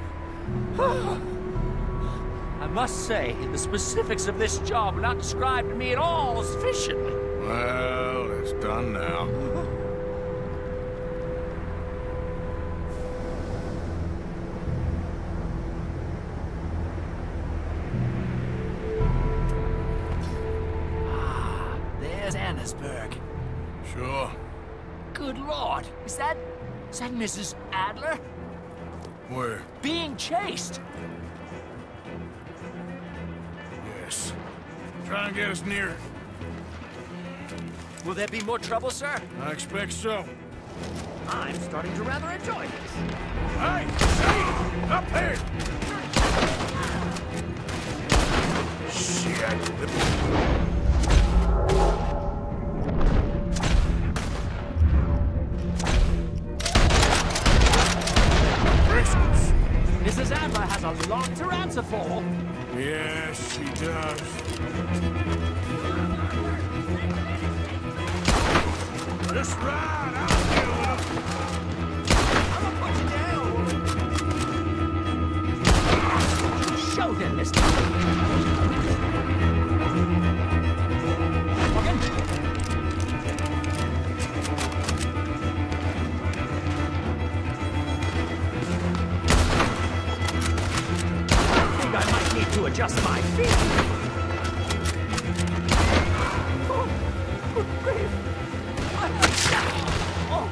I must say, the specifics of this job were not described to me at all sufficiently. Well, it's done now. Ah, there's Annesburg. Sure. Good Lord, is that Mrs. Adler? Where? Being chased. Yes. Try and get us near. Will there be more trouble, sir? I expect so. I'm starting to rather enjoy this. Hey! Hey! Up here! Shit! Mrs. Adler has a lot to answer for. Yes, she does. Just ride, I'll deal with him. I'm gonna put you down. Show them, Mr. Morgan. I might need to adjust my feet. Oh, good grief. Oh.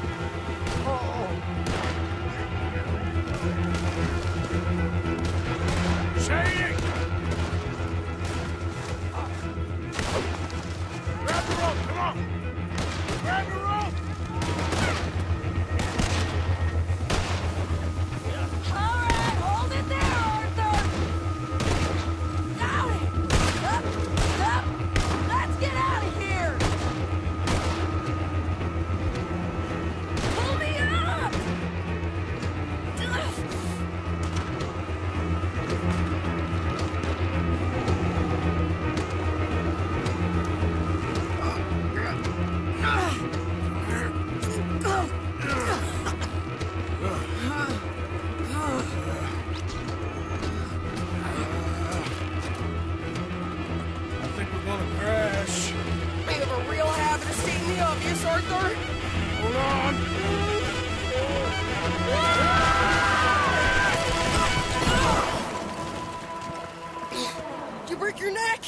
break your neck?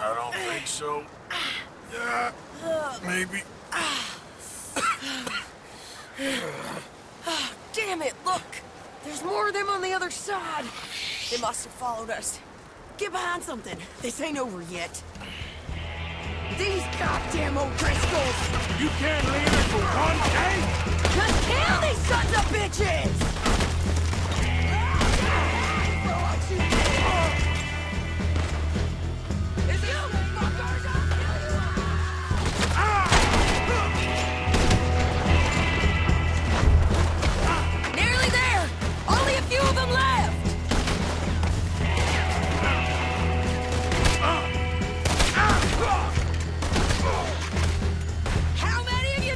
I don't think so. Maybe. Damn it, look! There's more of them on the other side. They must have followed us. Get behind something. This ain't over yet. These goddamn O'Driscolls! You can't leave it for one day? Just kill these sons of bitches! Nearly there! Only a few of them left! How many of you...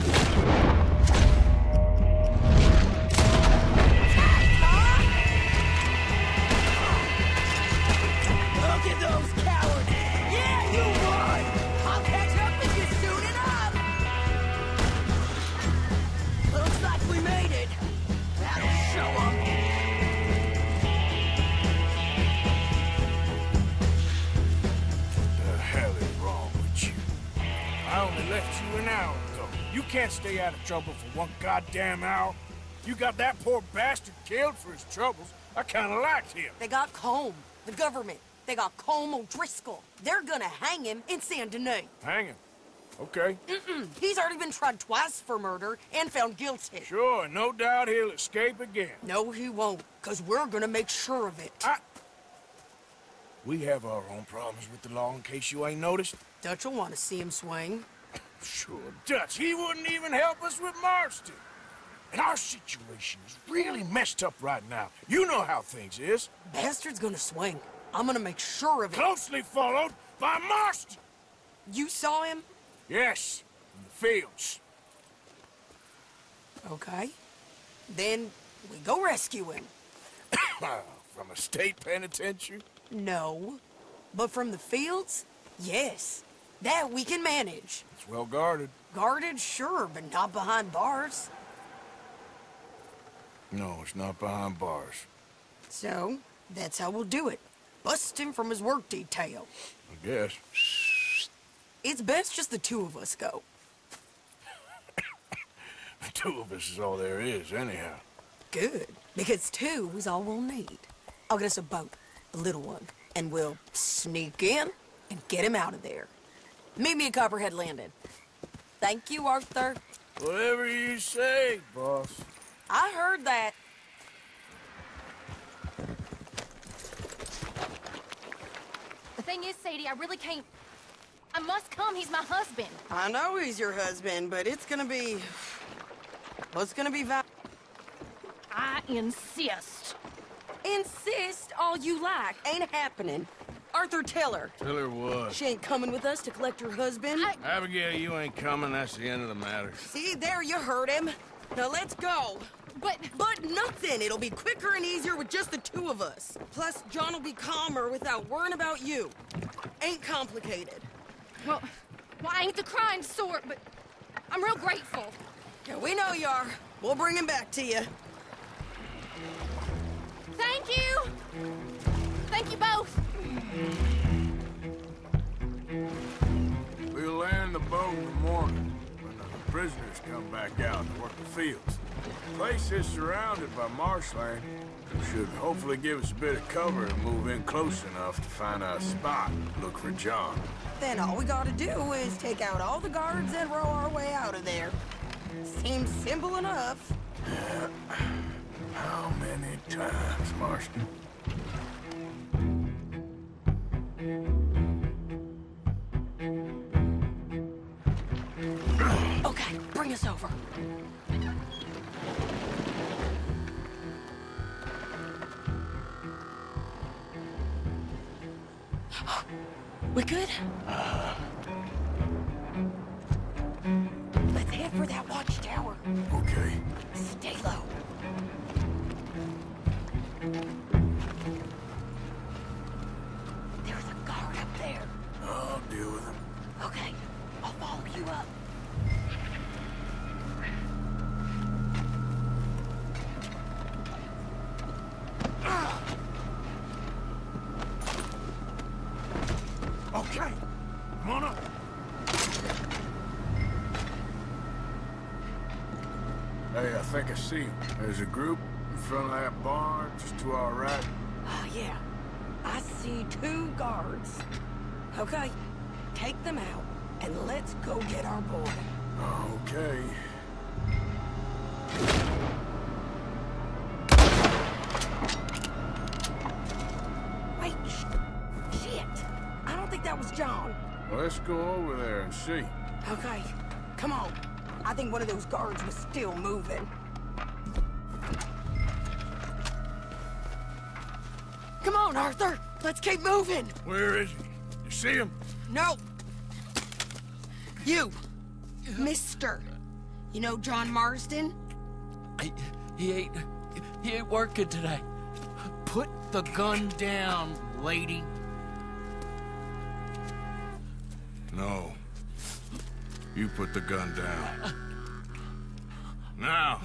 Look at those cowards! Yeah, you won! I'll catch up with you soon enough! Looks like we made it. That'll show 'em. The hell is wrong with you? I only left you an hour ago. You can't stay out of trouble for one goddamn hour. You got that poor bastard killed for his troubles. I kinda liked him. They got Combe, the government. They got Combe O'Driscoll. They're gonna hang him in Saint Denis. Hang him. Okay. He's already been tried twice for murder and found guilty. Sure, no doubt he'll escape again. No, he won't, because we're gonna make sure of it. We have our own problems with the law, in case you ain't noticed. Dutch will want to see him swing. Sure, Dutch. He wouldn't even help us with Marston. And our situation is really messed up right now. You know how things is. Bastard's gonna swing. I'm gonna make sure of it. Closely followed by Marston. You saw him? Yes, in the fields. Okay. Then we go rescue him. From a state penitentiary? No. But from the fields? Yes. That we can manage. It's well guarded. Guarded, sure, but not behind bars. No, it's not behind bars. So, that's how we'll do it. Bust him from his work detail. I guess. It's best just the two of us go. The two of us is all there is, anyhow. Good, because two is all we'll need. I'll get us a boat, a little one, and we'll sneak in and get him out of there. Meet me at Copperhead Landing. Thank you, Arthur. Whatever you say, boss. I heard that. The thing is, Sadie, I really can't... I must come. He's my husband. I know he's your husband, but it's gonna be... Well, it's gonna be I insist. Insist all you like. Ain't happening. Arthur, tell her. Tell her what? She ain't coming with us to collect her husband. Abigail, you ain't coming. That's the end of the matter. See, there you heard him. Now let's go. But nothing. It'll be quicker and easier with just the two of us. Plus, John will be calmer without worrying about you. Ain't complicated. Well, I ain't the crying sort, but I'm real grateful. Yeah, we know you are. We'll bring him back to you. Thank you. Thank you both. We'll land the boat in the morning when the prisoners come back out to work the fields. The place is surrounded by marshland. Should hopefully give us a bit of cover and move in close enough to find a spot and look for John. Then all we gotta do is take out all the guards and row our way out of there. Seems simple enough. How many times, Marston? Okay, bring us over. We good? Let's head for that watchtower. Okay. Stay low. There's a guard up there. I'll deal with him. Okay, I'll follow you up. think I see him. There's a group in front of that barn, just to our right. Oh, yeah. I see 2 guards. Okay, take them out, and let's go get our boy. Okay. Wait, shit. I don't think that was John. Well, let's go over there and see. Okay, come on. I think one of those guards was still moving. Come on, Arthur. Let's keep moving. Where is he? You see him? No. You. Mister. You know John Marsden? He ain't working today. Put the gun down, lady. No. You put the gun down. Now.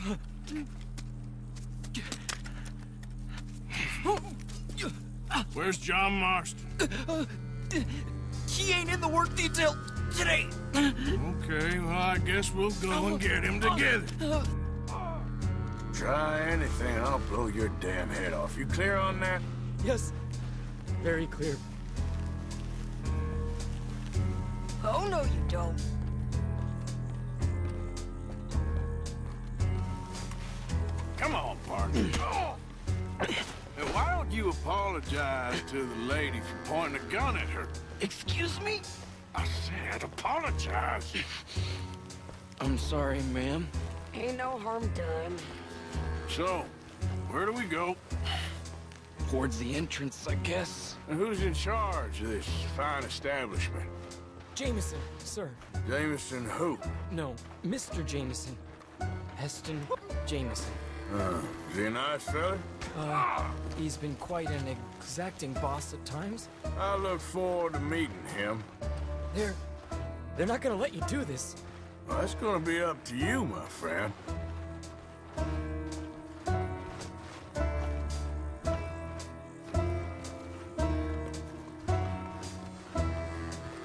Where's John Marston? He ain't in the work detail today. Okay, well, I guess we'll go and get him together. Try anything, I'll blow your damn head off. You clear on that? Yes. Very clear. Oh, no, you don't. Come on, partner. Hey, why don't you apologize to the lady for pointing a gun at her? Excuse me? I said apologize. I'm sorry, ma'am. Ain't no harm done. So, where do we go? Towards the entrance, I guess. And who's in charge of this fine establishment? Jameson, sir. Jameson who? No, Mr. Jameson. Heston Jameson. Is he a nice fella? He's been quite an exacting boss at times. I look forward to meeting him. They're not gonna let you do this. Well, that's gonna be up to you, my friend.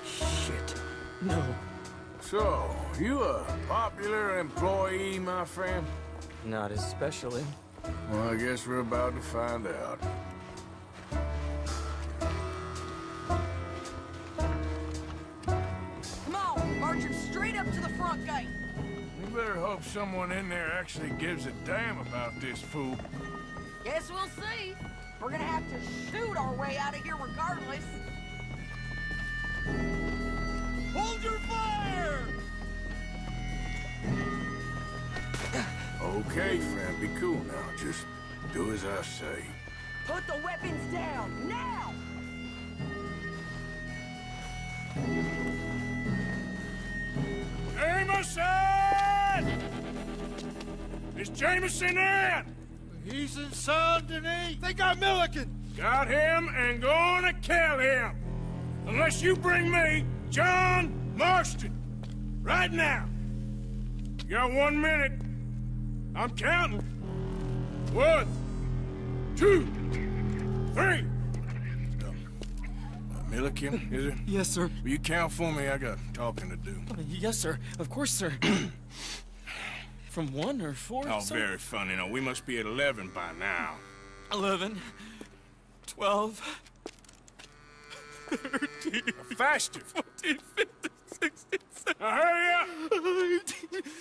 Shit. No. So, you a popular employee, my friend? Not especially. Well, I guess we're about to find out. Come on, march him straight up to the front gate. We better hope someone in there actually gives a damn about this fool. Guess we'll see. We're gonna have to shoot our way out of here regardless. Hold your fire! Okay, friend, be cool now. Just do as I say. Put the weapons down, now! Jameson! Is Jameson in? He's in Saint Denis. They got Milliken. Got him and gonna kill him. Unless you bring me John Marston. Right now. You got 1 minute. I'm counting. 1, 2, 3. Milliken, is it? Yes, sir. Will you count for me? I got talking to do. Yes, sir. Of course, sir. From 1 or 4? Oh, very funny. No, we must be at 11 by now. 11, 12, 13, faster. 14, 15, 16, 17. Now hurry up!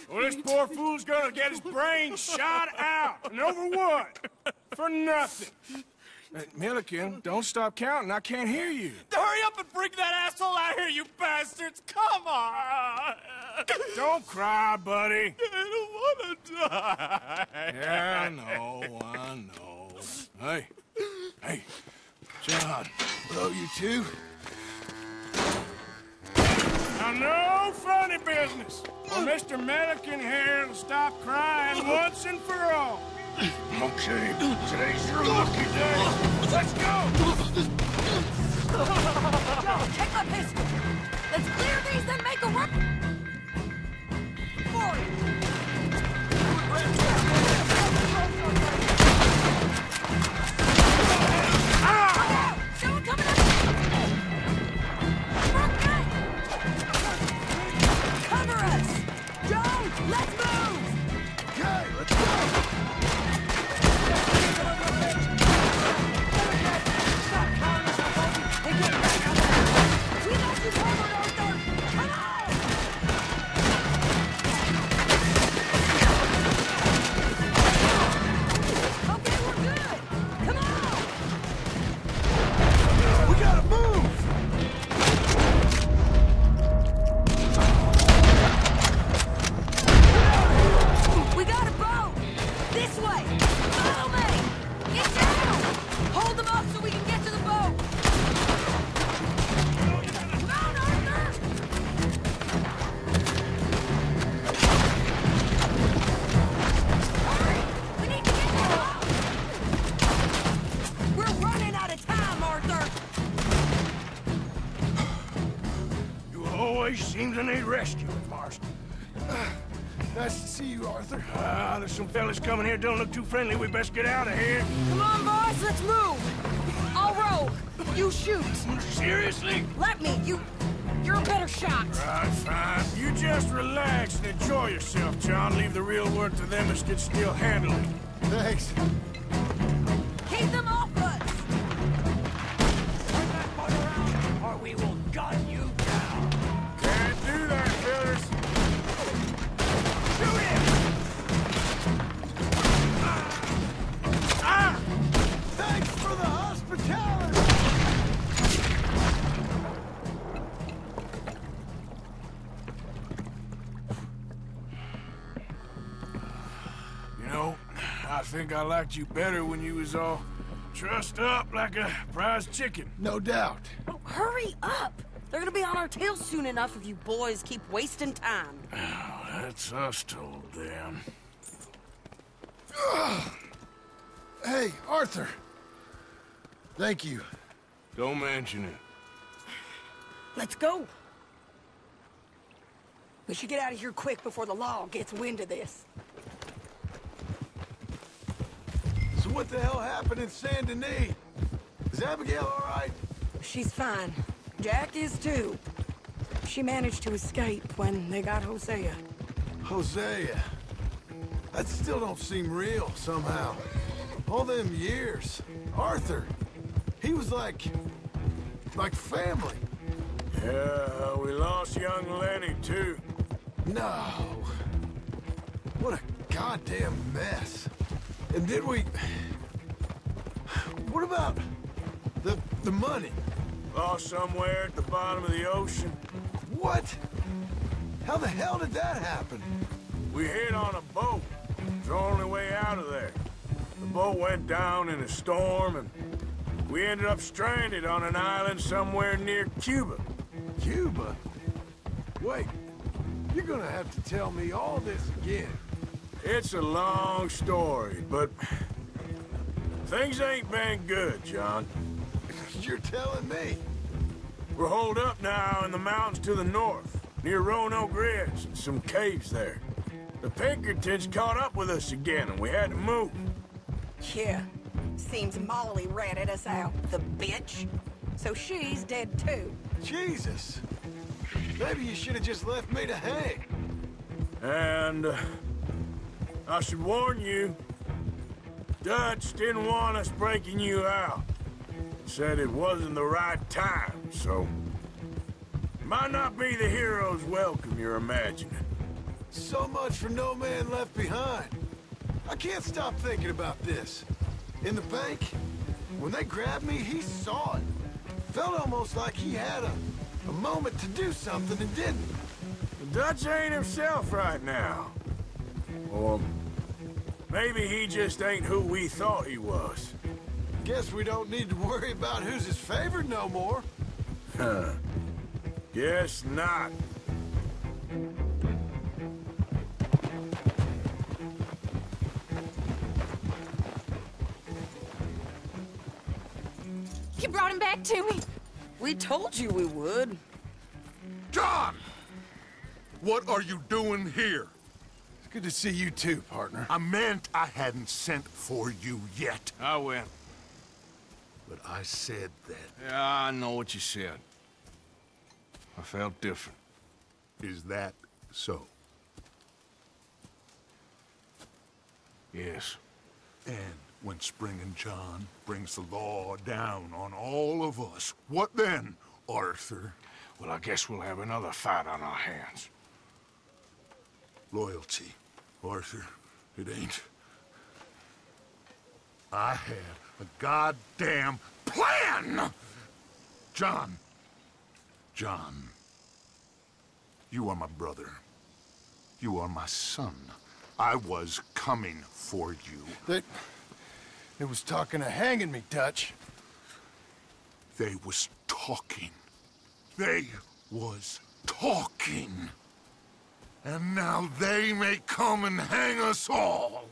Well, this poor fool's gonna get his brains shot out. And over what? For nothing. Milliken, don't stop counting. I can't hear you. Hurry up and bring that asshole out here, you bastards! Come on! Don't cry, buddy. I don't want to die. Yeah, I know. Hey, John, blow you too? Now, no funny business. Or Mr. Milliken here will stop crying once and for all. Okay, today's your lucky day. Let's go! Joe, take my pistol. Let's clear these, then make a run. Forward. Ah! Someone coming up. Front gate. Cover us. Joe, let's move. Okay, let's go. so we can get to the boat! Come on, Arthur! Hurry! We need to get to the boat! We're running out of time, Arthur! You always seem to need rescuing, Marston. Nice to see you, Arthur. There's some fellas coming here. Don't look too friendly. We best get out of here. Come on, boys, let's move! I'll row. You shoot. Seriously? Let me. You're a better shot. Right, fine. You just relax and enjoy yourself, John. Leave the real work to them as can still handle it. Thanks. Keep them off us! Turn that boat around, or we will gun you down. Can't do that, fellas. Shoot him! Ah! Thanks for the hospitality! You know, I think I liked you better when you was all trussed up like a prize chicken. No doubt. Oh, hurry up! They're gonna be on our tails soon enough if you boys keep wasting time. Oh, that's us told them. Hey, Arthur. Thank you. Don't mention it. Let's go. We should get out of here quick before the law gets wind of this. So what the hell happened in Saint Denis? Is Abigail all right? She's fine. Jack is too. She managed to escape when they got Hosea. Hosea. That still don't seem real, somehow. All them years. Arthur. He was like family. Yeah, we lost young Lenny, too. No. What a goddamn mess. And did we... What about the money? Lost somewhere at the bottom of the ocean. What? How the hell did that happen? We hit on a boat. It's the only way out of there. The boat went down in a storm, and we ended up stranded on an island somewhere near Cuba. Cuba? Wait, you're gonna have to tell me all this again. It's a long story, but things ain't been good, John. You're telling me? We're holed up now in the mountains to the north, near Roanoke Ridge, and some caves there. The Pinkertons caught up with us again, and we had to move. Yeah. Seems Molly ratted us out, the bitch. So she's dead too. Jesus. Maybe you should have just left me to hang. And I should warn you, Dutch didn't want us breaking you out. Said it wasn't the right time, so... Might not be the hero's welcome you're imagining. So much for no man left behind. I can't stop thinking about this. In the bank, when they grabbed me, he saw it. Felt almost like he had a moment to do something and didn't. Dutch ain't himself right now. Or maybe he just ain't who we thought he was. Guess we don't need to worry about who's his favorite no more. Huh. Guess not. You brought him back to me. We told you we would. John! What are you doing here? It's good to see you too, partner. I meant I hadn't sent for you yet. I went. But I said that. Yeah, I know what you said. I felt different. Is that so? Yes. And when Spring and John brings the law down on all of us, what then, Arthur? Well, I guess we'll have another fight on our hands. Loyalty, Arthur, it ain't. I had a goddamn plan! John. John. You are my brother. You are my son. I was coming for you. They was talking of hanging me, Dutch. They was talking. They was talking. And now they may come and hang us all.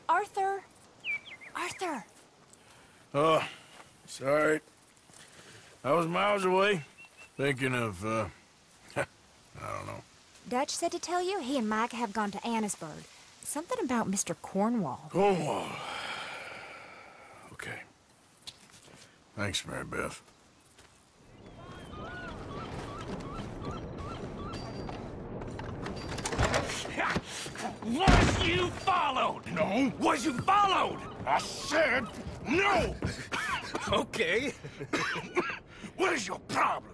Arthur! Arthur! Oh, sorry. I was miles away, thinking of, I don't know. Dutch said to tell you he and Mike have gone to Annisburg. Something about Mr. Cornwall. Cornwall. Okay. Thanks, Mary Beth. Was you followed? No. Was you followed? I said no! Okay. What is your problem?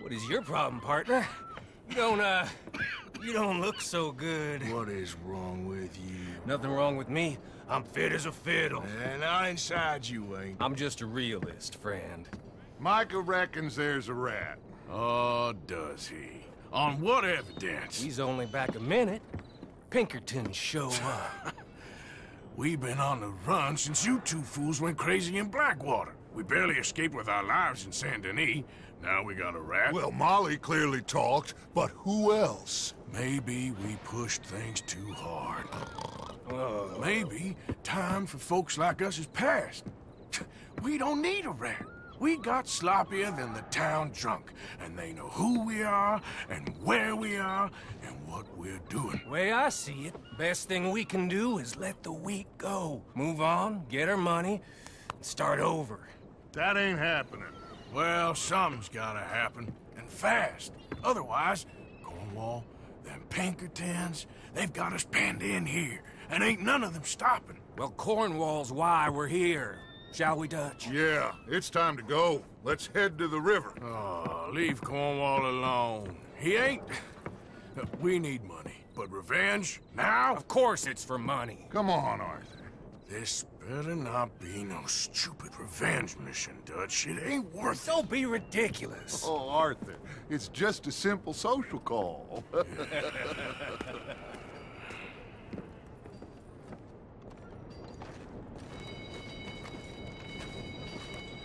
What is your problem, partner? You don't look so good. What is wrong with you? Nothing wrong with me. I'm fit as a fiddle. And not inside you ain't. I'm just a realist, friend. Micah reckons there's a rat. Oh, does he? On what evidence? He's only back a minute. Pinkerton show up. We've been on the run since you two fools went crazy in Blackwater. We barely escaped with our lives in Saint Denis. Now we got a rat. Well, Molly clearly talked, but who else? Maybe we pushed things too hard. Maybe time for folks like us is past. We don't need a rat. We got sloppier than the town drunk, and they know who we are, and where we are, and what we're doing. Way I see it, best thing we can do is let the week go. Move on, get our money, and start over. That ain't happening. Well, something's gotta happen, and fast. Otherwise, Cornwall, them Pinkertons, they've got us penned in here, and ain't none of them stopping. Well, Cornwall's why we're here. Shall we, Dutch? Yeah, it's time to go. Let's head to the river. Oh, leave Cornwall alone. He ain't... We need money, but revenge, now? Of course it's for money. Come on, Arthur. This better not be no stupid revenge mission, Dutch. It ain't worth it. Don't be ridiculous. Oh, Arthur, it's just a simple social call.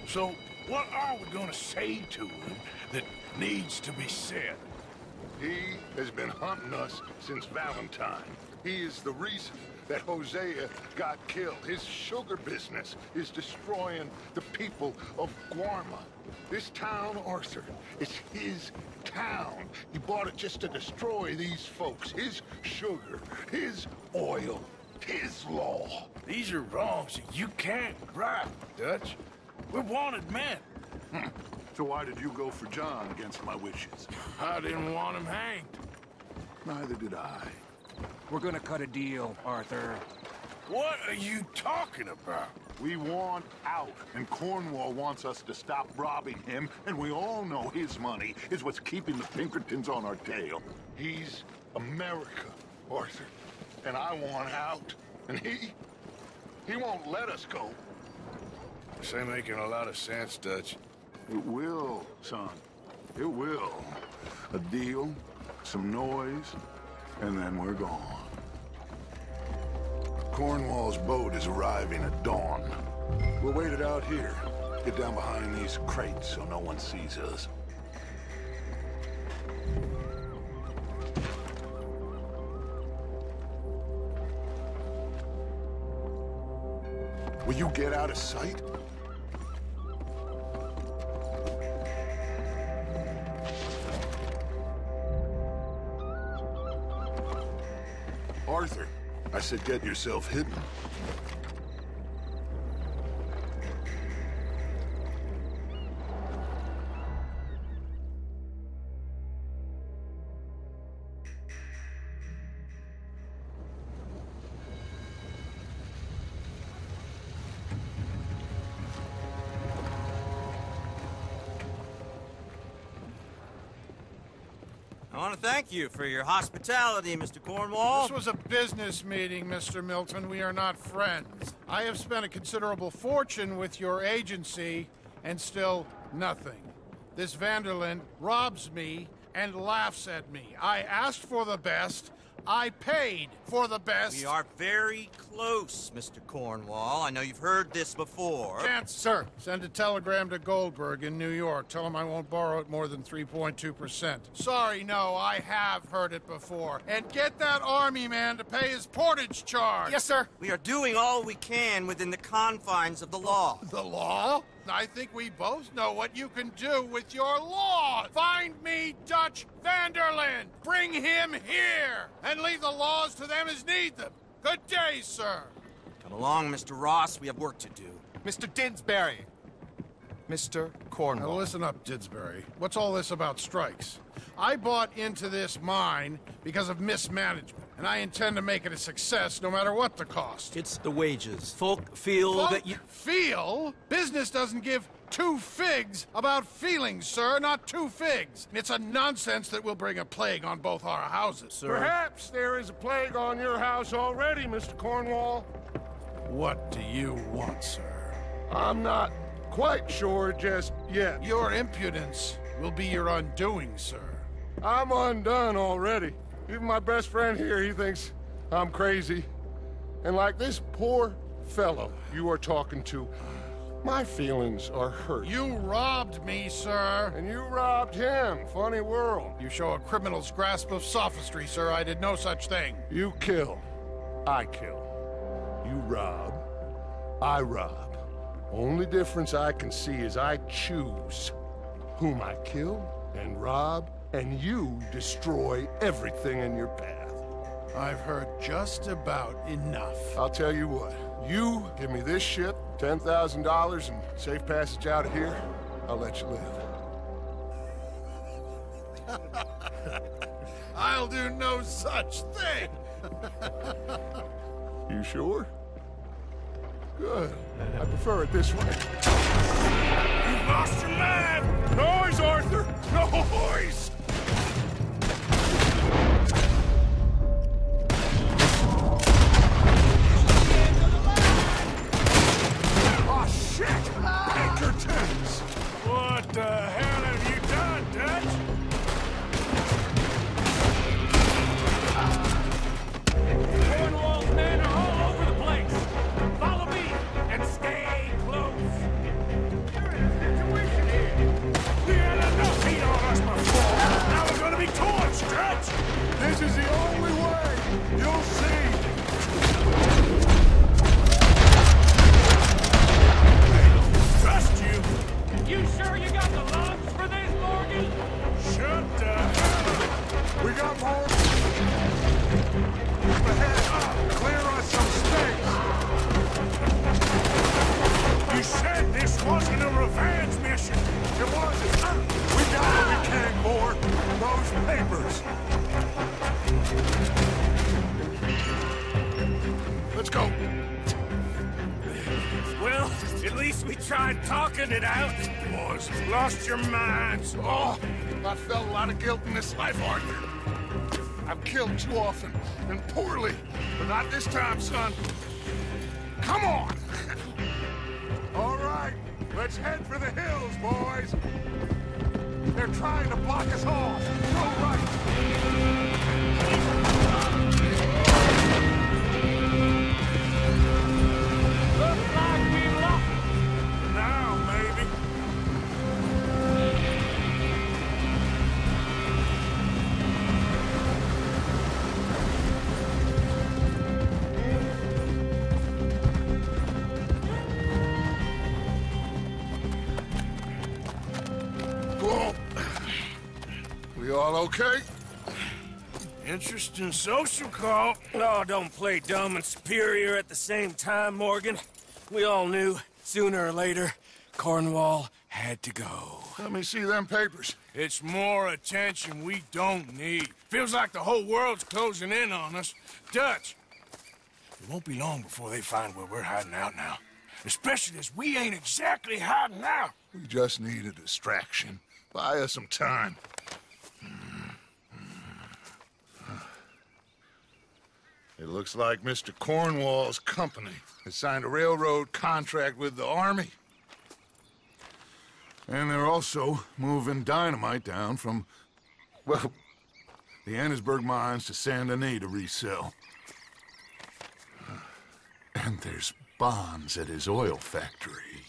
So, what are we gonna say to him that needs to be said? He has been hunting us since Valentine. He is the reason that Hosea got killed. His sugar business is destroying the people of Guarma. This town, Arthur, is his town. He bought it just to destroy these folks. His sugar, his oil, his law. These are wrongs that you can't right, Dutch. We're wanted men. So why did you go for John against my wishes? I didn't want him hanged. Neither did I. We're gonna cut a deal, Arthur. What are you talking about? We want out, and Cornwall wants us to stop robbing him, and we all know his money is what's keeping the Pinkertons on our tail. He's America, Arthur, and I want out, and he won't let us go. This ain't making a lot of sense, Dutch. It will, son. It will. A deal, some noise, and then we're gone. Cornwall's boat is arriving at dawn. We'll wait it out here. Get down behind these crates so no one sees us. Will you get out of sight? Arthur, I said get yourself hidden. want to thank you for your hospitality, Mr. Cornwall. This was a business meeting, Mr. Milton. We are not friends. I have spent a considerable fortune with your agency, and still nothing. This Vanderlyn robs me and laughs at me. I asked for the best. I paid for the best. We are very close, Mr. Cornwall. I know you've heard this before. Chance, sir. Send a telegram to Goldberg in New York. Tell him I won't borrow it more than 3.2%. Sorry, no, I have heard it before. And get that army man to pay his portage charge. Yes, sir. We are doing all we can within the confines of the law. The law? I think we both know what you can do with your law. Find me Dutch Vanderlyn. Bring him here. And leave the laws to them as need them. Good day, sir. Come along, Mr. Ross. We have work to do. Mr. Didsbury. Mr. Cornwall. Now listen up, Didsbury. What's all this about strikes? I bought into this mine because of mismanagement, and I intend to make it a success no matter what the cost. It's the wages. Folk feel that you... Feel? Business doesn't give two figs about feelings, sir, not two figs. It's a nonsense that will bring a plague on both our houses. Sir. Perhaps there is a plague on your house already, Mr. Cornwall. What do you want, sir? I'm not quite sure just yet. Your impudence will be your undoing, sir. I'm undone already. Even my best friend here, he thinks I'm crazy. And like this poor fellow you are talking to, my feelings are hurt. You robbed me, sir. And you robbed him. Funny world. You show a criminal's grasp of sophistry, sir. I did no such thing. You kill. I kill. You rob. I rob. Only difference I can see is I choose whom I kill and rob, and you destroy everything in your path. I've heard just about enough. I'll tell you what. You give me this ship, $10,000, and safe passage out of here, I'll let you live. I'll do no such thing. You sure? Good. I prefer it this way. You've lost your mind! Noise, Arthur! Noise! Oh, shit! Pinkertons! What the hell have you done, Dutch? Cornwall's men are all over the place. Follow me and stay close. You're in a situation here. We had enough heat on us before. Now we're gonna be torched, Dutch. This is the only way. You'll see. Trust you. You sure you got the lungs for this, Morgan? Shut the hell up. We got more. Ahead. Clear us some space. You said this wasn't a revenge mission. It wasn't. We got what we came for. Those papers. Let's go. Well, at least we tried talking it out. Boys, you've lost your minds. Oh, I felt a lot of guilt in this life, Arthur. I've killed too often, and poorly. But not this time, son. Come on! All right, let's head for the hills, boys. They're trying to block us off. Go right. Looks like we lost. Now, maybe. Whoa. We all okay? Interesting social call. Oh, don't play dumb and superior at the same time, Morgan. We all knew, sooner or later, Cornwall had to go. Let me see them papers. It's more attention we don't need. Feels like the whole world's closing in on us. Dutch, it won't be long before they find where we're hiding out now. Especially as we ain't exactly hiding out. We just need a distraction. Buy us some time. It looks like Mr. Cornwall's company has signed a railroad contract with the Army. And they're also moving dynamite down from, well, the Annesburg mines to Saint Denis to resell. And there's bonds at his oil factory.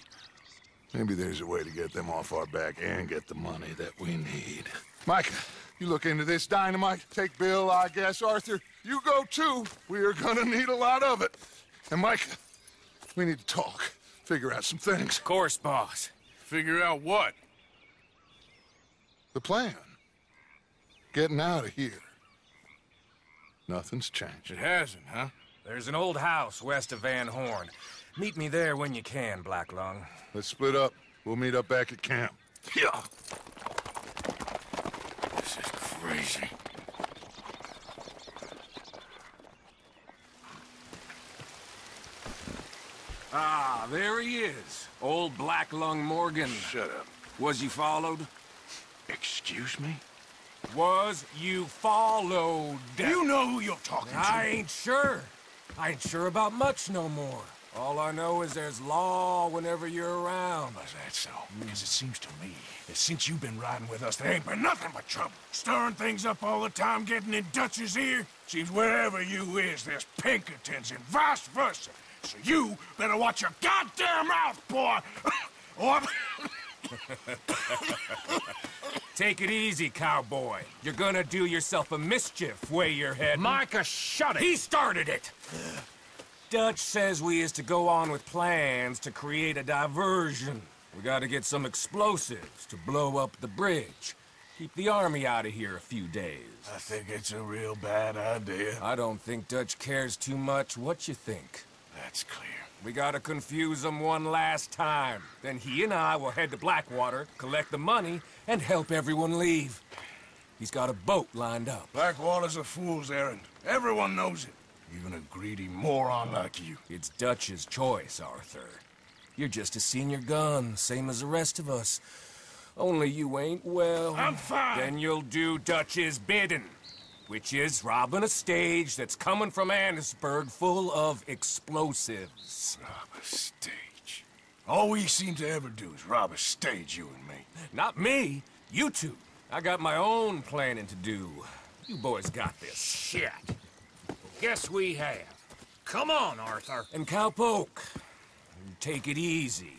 Maybe there's a way to get them off our back and get the money that we need. Micah, you look into this dynamite. Take Bill, I guess. Arthur, you go too. We are gonna need a lot of it. And Micah, we need to talk. Figure out some things. Of course, boss. Figure out what? The plan. Getting out of here. Nothing's changed. It hasn't, huh? There's an old house west of Van Horn. Meet me there when you can, Black Lung. Let's split up. We'll meet up back at camp. Yeah. This is crazy. Ah, there he is. Old Black Lung Morgan. Shut up. Was you followed? Excuse me? Was you followed? You know who you're talking to. I ain't sure. I ain't sure about much no more. All I know is there's law whenever you're around. Is that so? Because it seems to me that since you've been riding with us, there ain't been nothing but trouble. Stirring things up all the time, getting in Dutch's ear. Seems wherever you is, there's Pinkertons and vice versa. So you better watch your goddamn mouth, boy! Or... Take it easy, cowboy. You're gonna do yourself a mischief way you're heading. Micah, shut it! He started it! Dutch says we is to go on with plans to create a diversion. We gotta get some explosives to blow up the bridge. Keep the army out of here a few days. I think it's a real bad idea. I don't think Dutch cares too much. What you think? That's clear. We gotta confuse him one last time. Then he and I will head to Blackwater, collect the money, and help everyone leave. He's got a boat lined up. Blackwater's a fool's errand. Everyone knows it. Even a greedy moron like you. It's Dutch's choice, Arthur. You're just a senior gun, same as the rest of us. Only you ain't well. I'm fine. Then you'll do Dutch's bidding, which is robbing a stage that's coming from Annesburg full of explosives. Rob a stage. All we seem to ever do is rob a stage, you and me. Not me, you two. I got my own planning to do. You boys got this. Shit. Guess we have. Come on, Arthur. And Cowpoke, take it easy.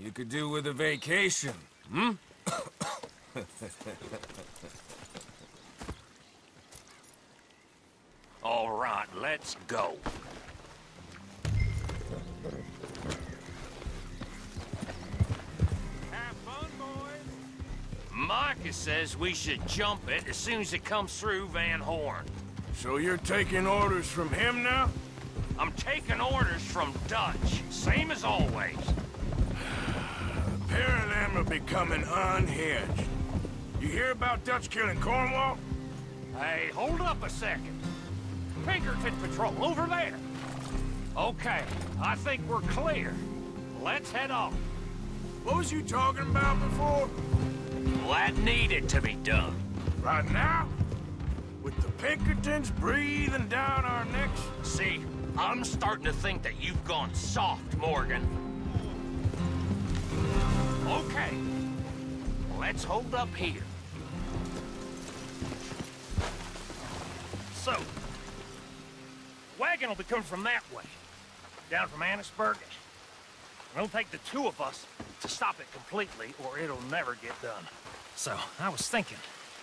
You could do with a vacation, hmm? All right, let's go. Have fun, boys. Micah says we should jump it as soon as it comes through Van Horn. So you're taking orders from him now? I'm taking orders from Dutch, same as always. The pair of them are becoming unhinged. You hear about Dutch killing Cornwall? Hey, hold up a second. Pinkerton Patrol, over there. Okay, I think we're clear. Let's head off. What was you talking about before? Well, that needed to be done. Right now? With the Pinkertons breathing down our necks? See, I'm starting to think that you've gone soft, Morgan. Okay, let's hold up here. So, wagon will be coming from that way, down from Annesburg. It'll take the two of us to stop it completely, or it'll never get done. So, I was thinking,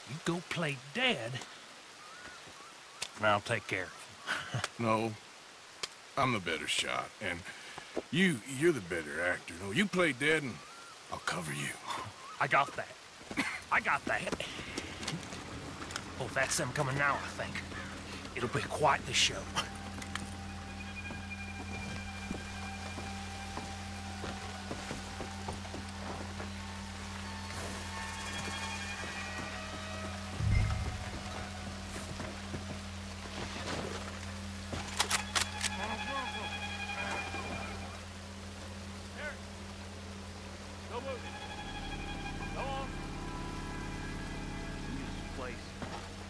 you go play dead, and I'll take care of him. No, I'm the better shot, and you're the better actor. No, you play dead, and I'll cover you. I got that. I got that. Oh, that's them coming now, I think. It'll be quite the show.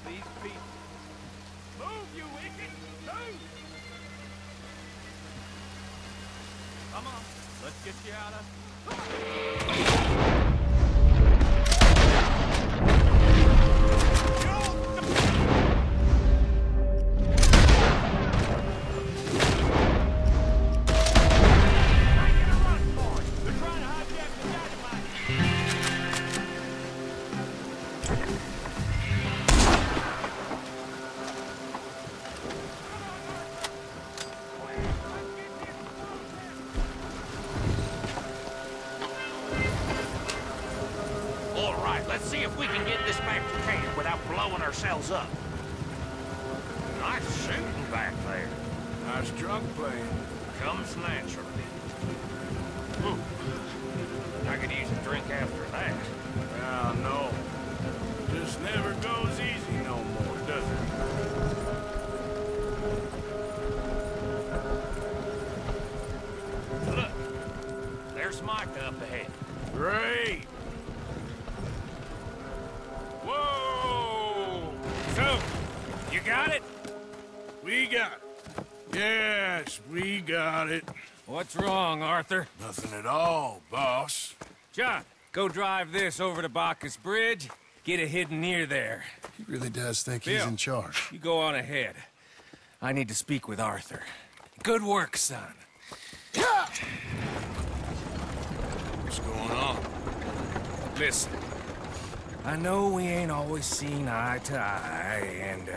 These people. Move, you wicked! Come on, let's get you out of... Let's see if we can get this back to camp without blowing ourselves up. Nice shooting back there. Nice drunk playing. Comes naturally. I could use a drink after that. Yeah, no. Just never goes easy no more, does it? Look, there's Micah up ahead. Great. Whoa! So, you got it? We got it. Yes, we got it. What's wrong, Arthur? Nothing at all, boss. John, go drive this over to Bacchus Bridge. Get it hidden near there. He really does think Bill, he's in charge. You go on ahead. I need to speak with Arthur. Good work, son. What's going on? Listen, I know we ain't always seen eye to eye, and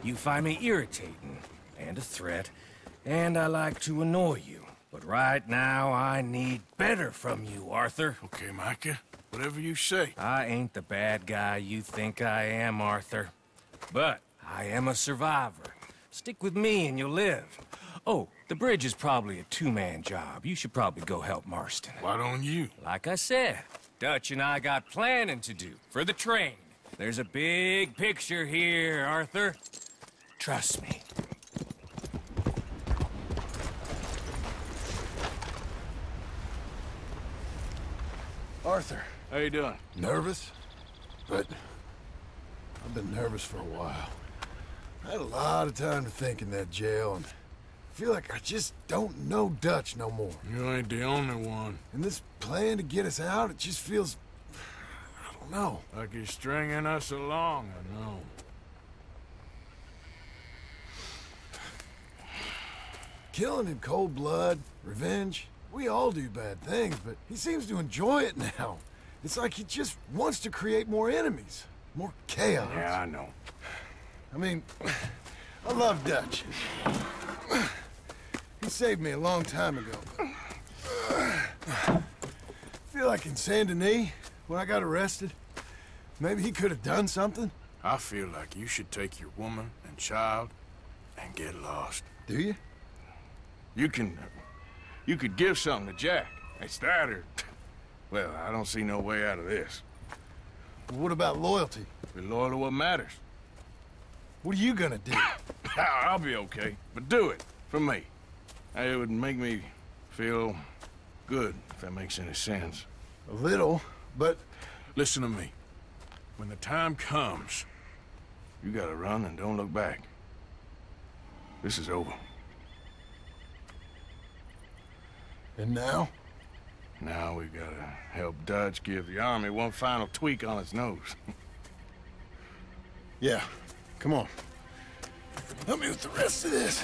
you find me irritating and a threat, and I like to annoy you. But right now, I need better from you, Arthur. Okay, Micah. Whatever you say. I ain't the bad guy you think I am, Arthur. But I am a survivor. Stick with me and you'll live. Oh, the bridge is probably a two-man job. You should probably go help Marston. Why don't you? Like I said, Dutch and I got planning to do for the train. There's a big picture here, Arthur. Trust me. Arthur. How you doing? Nervous? But I've been nervous for a while. I had a lot of time to think in that jail, and I feel like I just don't know Dutch no more. You ain't the only one. And this plan to get us out, it just feels... I don't know. Like you're stringing us along, I know. Killing in cold blood, revenge, we all do bad things, but he seems to enjoy it now. It's like he just wants to create more enemies, more chaos. Yeah, I know. I mean, I love Dutch. He saved me a long time ago. Feel like in Saint Denis, when I got arrested, maybe he could have done something. I feel like you should take your woman and child and get lost. Do you? You could give something to Jack. It's that or... Well, I don't see no way out of this. But what about loyalty? Be loyal to what matters. What are you gonna do? I'll be okay, but do it, for me. It would make me feel good, if that makes any sense. A little, but... Listen to me. When the time comes, you gotta run and don't look back. This is over. And now? Now we gotta help Dutch give the army one final tweak on its nose. Yeah, come on. Help me with the rest of this.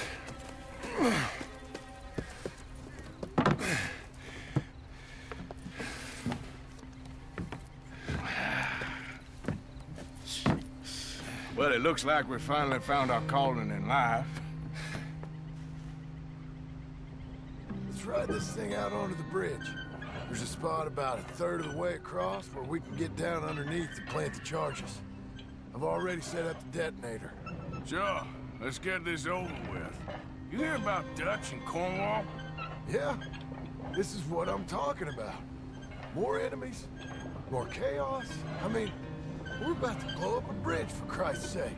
Well, it looks like we finally found our calling in life. Let's ride this thing out onto the bridge. There's a spot about a third of the way across where we can get down underneath to plant the charges. I've already set up the detonator. Sure. Let's get this over with. You hear about Dutch and Cornwall? Yeah. This is what I'm talking about. More enemies, more chaos. I mean, we're about to blow up a bridge, for Christ's sake.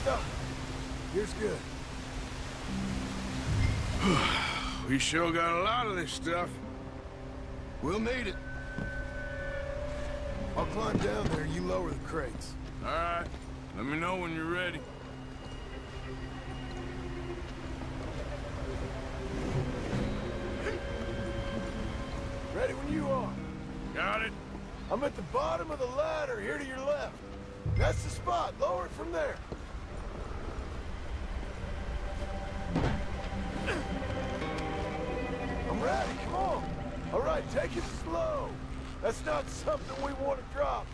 stuff. Here's good. We sure got a lot of this stuff. We'll need it. I'll climb down there, you lower the crates. All right. Let me know when you're ready. Ready when you are. Got it. I'm at the bottom of the ladder, here to your left. That's the spot. Lower it from there. I'm ready. Come on. All right, take it slow. That's not something we want to drop.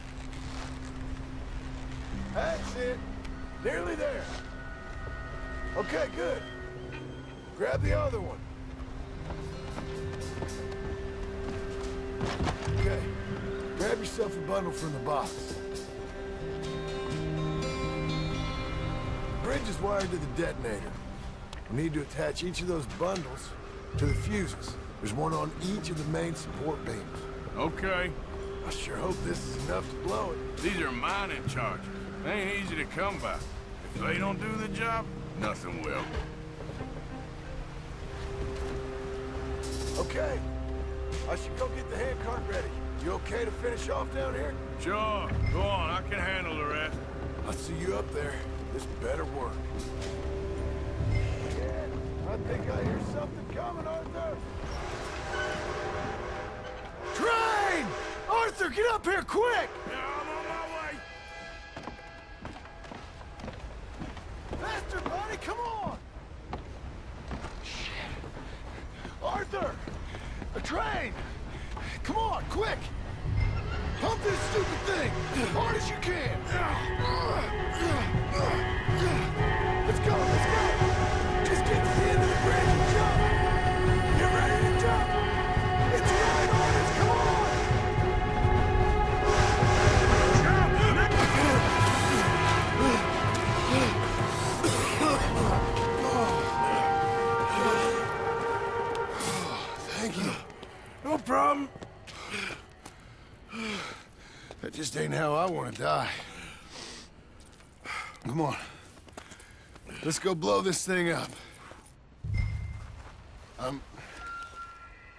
That's it. Nearly there. Okay, good. Grab the other one. Okay. Grab yourself a bundle from the box. The bridge is wired to the detonator. We need to attach each of those bundles to the fuses. There's one on each of the main support beams. Okay. I sure hope this is enough to blow it. These are mining charges. They ain't easy to come by. If they don't do the job, nothing will. Okay. I should go get the handcart ready. You okay to finish off down here? Sure. Go on. I can handle the rest. I'll see you up there. This better work. Yeah, I think I hear something coming, Arthur. Train! Arthur, get up here quick! Yeah, I'm on my way. Faster, buddy, come on! Shit. Arthur! A train! Come on, quick! Pump this stupid thing! As hard as you can! Let's go, let's go! Just get to the end of the bridge and jump! Get ready to jump! It's right on us, come on! Thank you. No problem. That just ain't how I want to die. Come on. Let's go blow this thing up.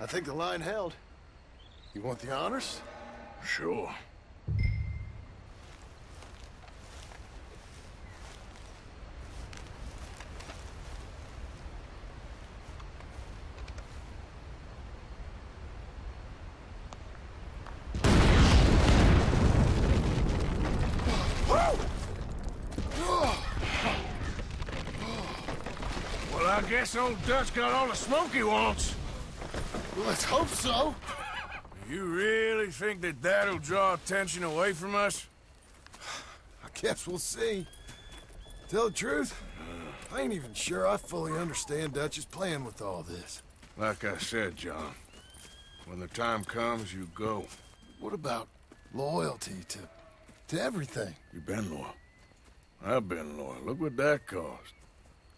I think the line held. You want the honors? Sure. Well, I guess old Dutch got all the smoke he wants. Well, let's hope so. You really think that that'll draw attention away from us? I guess we'll see. Tell the truth, I ain't even sure I fully understand Dutch's plan with all this. Like I said, John, when the time comes, you go. What about loyalty to everything? You've been loyal. I've been loyal. Look what that cost.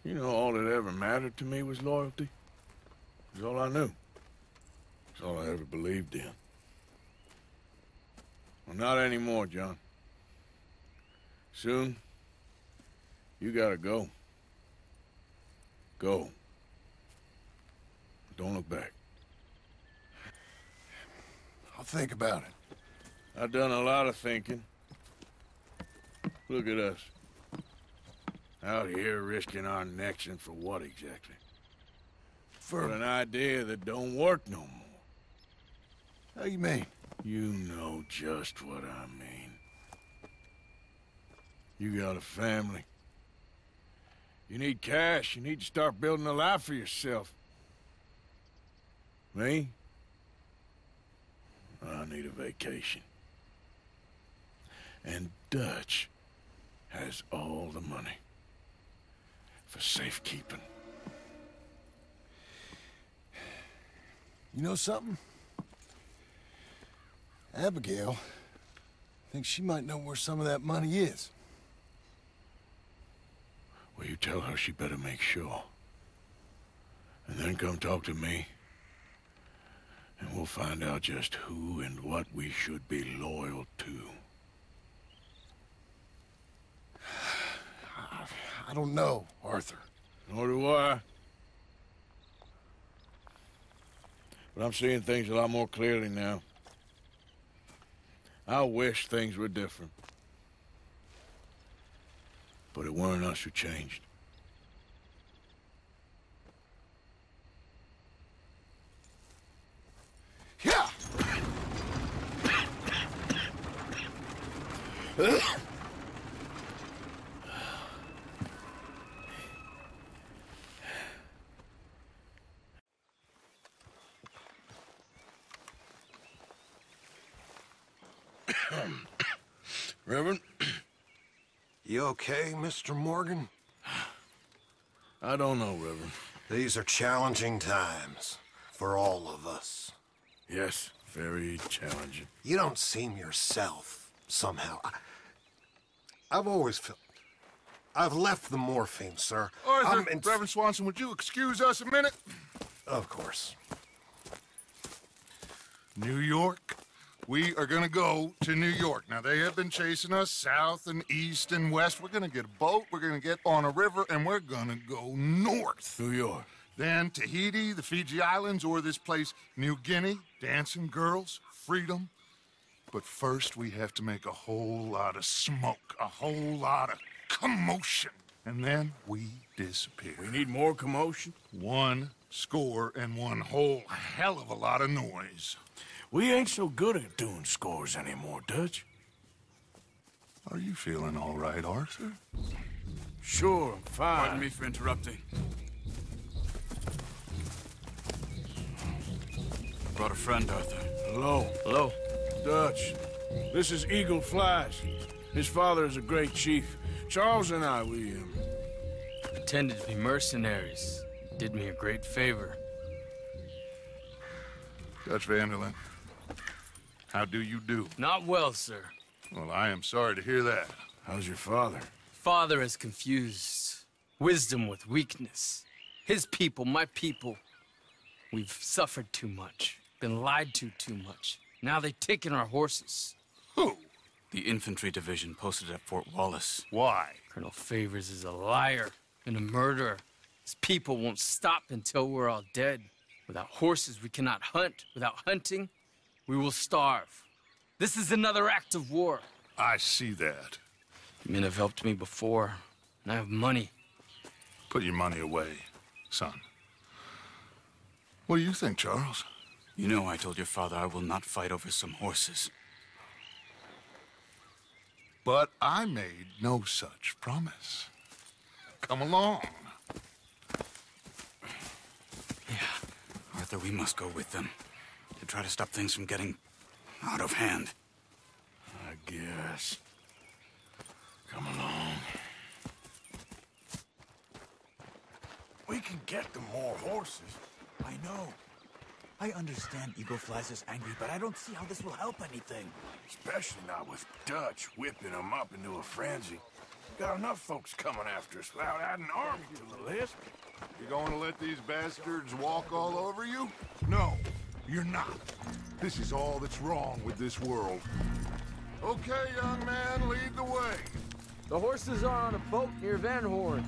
You know, all that ever mattered to me was loyalty. It was all I knew. It's all I ever believed in. Well, not anymore, John. Soon, you gotta go. Go. Don't look back. I'll think about it. I've done a lot of thinking. Look at us. Out here risking our necks, and for what exactly? For an idea that don't work no more. How you mean? You know just what I mean. You got a family. You need cash. You need to start building a life for yourself. Me? I need a vacation. And Dutch has all the money for safekeeping. You know something? Abigail thinks she might know where some of that money is. Well, you tell her she better make sure. And then come talk to me. And we'll find out just who and what we should be loyal to. don't know, Arthur. Nor do I. But I'm seeing things a lot more clearly now. I wish things were different. But it weren't us who changed. Yeah! Reverend? You okay, Mr. Morgan? I don't know, Reverend. These are challenging times for all of us. Yes, very challenging. You don't seem yourself, somehow. I've always felt... I've left the morphine, sir. Arthur, Reverend Swanson, would you excuse us a minute? Of course. New York. We are gonna go to New York. Now, they have been chasing us south and east and west. We're gonna get a boat, we're gonna get on a river, and we're gonna go north. New York. Then Tahiti, the Fiji Islands, or this place, New Guinea, dancing girls, freedom. But first, we have to make a whole lot of smoke, a whole lot of commotion. And then we disappear. We need more commotion? 1 score and 1 whole hell of a lot of noise. We ain't so good at doing scores anymore, Dutch. Are you feeling all right, Arthur? Sure, I'm fine. Pardon me for interrupting. Brought a friend, Arthur. Hello. Hello. Dutch, this is Eagle Flash. His father is a great chief. Charles and I, we pretended to be mercenaries. Did me a great favor. Dutch Vanderlyn, how do you do? Not well, sir. Well, I am sorry to hear that. How's your father? Father has confused wisdom with weakness. His people, my people. We've suffered too much. Been lied to too much. Now they've taken our horses. Who? The infantry division posted at Fort Wallace. Why? Colonel Favors is a liar and a murderer. His people won't stop until we're all dead. Without horses, we cannot hunt. Without hunting, we will starve. This is another act of war. I see that. Men have helped me before, and I have money. Put your money away, son. What do you think, Charles? You know I told your father I will not fight over some horses. But I made no such promise. Come along. Arthur, we must go with them to try to stop things from getting out of hand. I guess. Come along. We can get them more horses. I know. I understand Eagle Flash is angry, but I don't see how this will help anything. Especially not with Dutch whipping them up into a frenzy. Got enough folks coming after us without adding an army to the list. You going to let these bastards walk all over you? No, you're not. This is all that's wrong with this world. Okay, young man, lead the way. The horses are on a boat near Van Horn.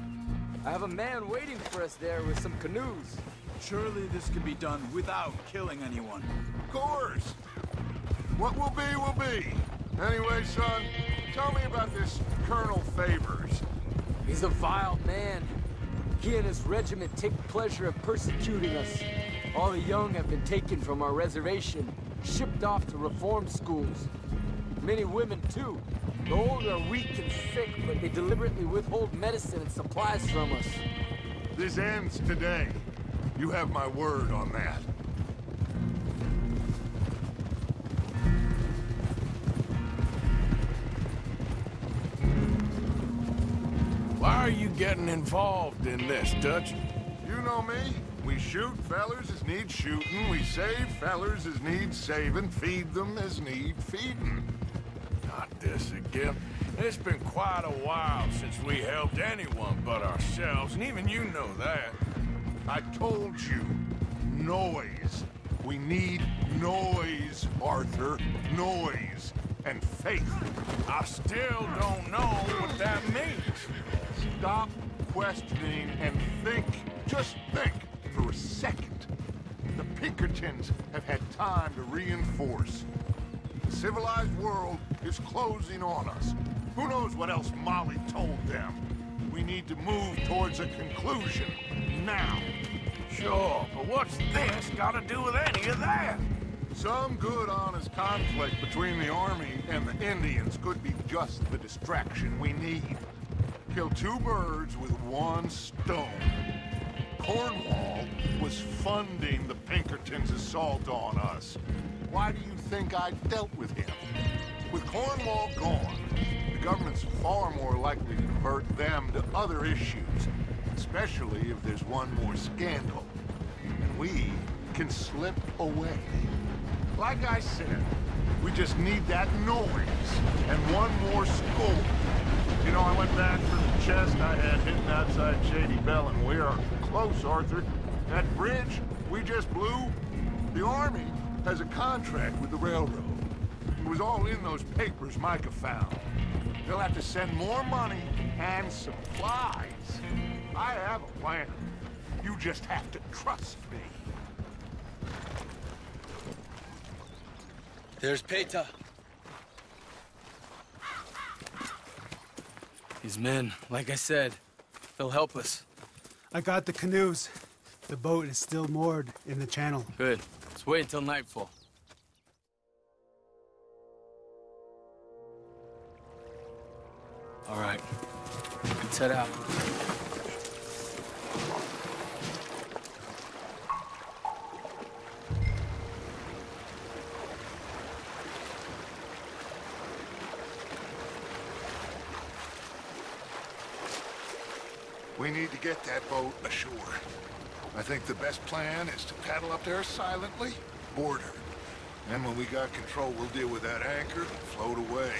I have a man waiting for us there with some canoes. Surely this can be done without killing anyone. Of course. What will be, will be. Anyway, son, tell me about this Colonel Favors. He's a vile man. He and his regiment take pleasure in persecuting us. All the young have been taken from our reservation, shipped off to reform schools. Many women, too. The old are weak and sick, but they deliberately withhold medicine and supplies from us. This ends today. You have my word on that. Why are you getting involved in this, Dutch? You know me. We shoot fellers as need shooting. We save fellers as need saving. Feed them as need feeding. Not this again. It's been quite a while since we helped anyone but ourselves, and even you know that. I told you. Noise. We need noise, Arthur. Noise. And faith. I still don't know what that means. Stop questioning and think, just think for a second. The Pinkertons have had time to reinforce. The civilized world is closing on us. Who knows what else Molly told them? We need to move towards a conclusion now. Sure, but what's this got to do with any of that? Some good, honest conflict between the army and the Indians could be just the distraction we need. Kill two birds with one stone. Cornwall was funding the Pinkertons' assault on us. Why do you think I dealt with him? With Cornwall gone, the government's far more likely to divert them to other issues, especially if there's one more scandal. And we can slip away. Like I said, we just need that noise and one more score. You know, I went back for the chest I had hidden outside Shady Bell, and we are close, Arthur. That bridge we just blew, the Army has a contract with the railroad. It was all in those papers Micah found. They'll have to send more money and supplies. I have a plan. You just have to trust me. There's Peta. His men, like I said, they'll help us. I got the canoes. The boat is still moored in the channel. Good. Let's wait until nightfall. All right. Let's head out. We need to get that boat ashore. I think the best plan is to paddle up there silently, board her. Then when we got control, we'll deal with that anchor and float away.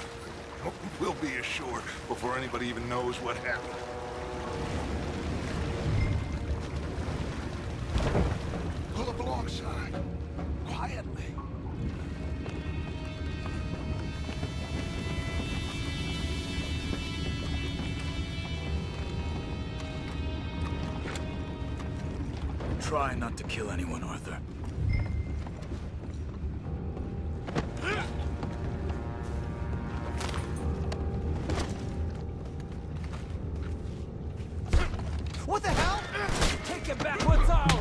We'll be ashore before anybody even knows what happened. Pull up alongside, quietly. Try not to kill anyone, Arthur. What the hell? Take it back, what's ours?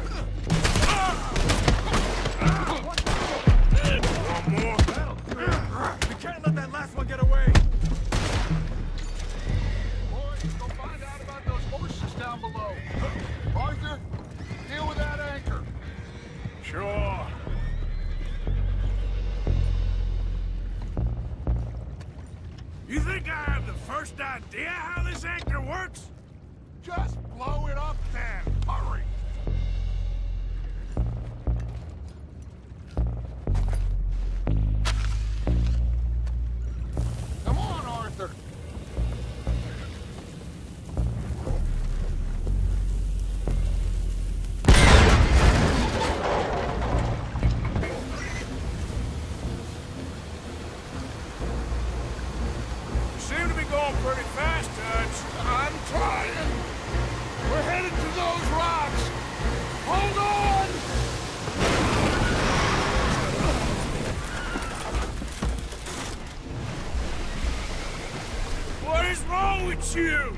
One more. We can't let that last one get away. Boys, go find out about those horses down below. Arthur, deal with that anchor. Sure. You think I have the first idea how this anchor works? Just blow it up then. Hurry. Come on, Arthur. You seem to be going pretty fast, Dutch. I'm trying. We're headed to those rocks. Hold on! What is wrong with you?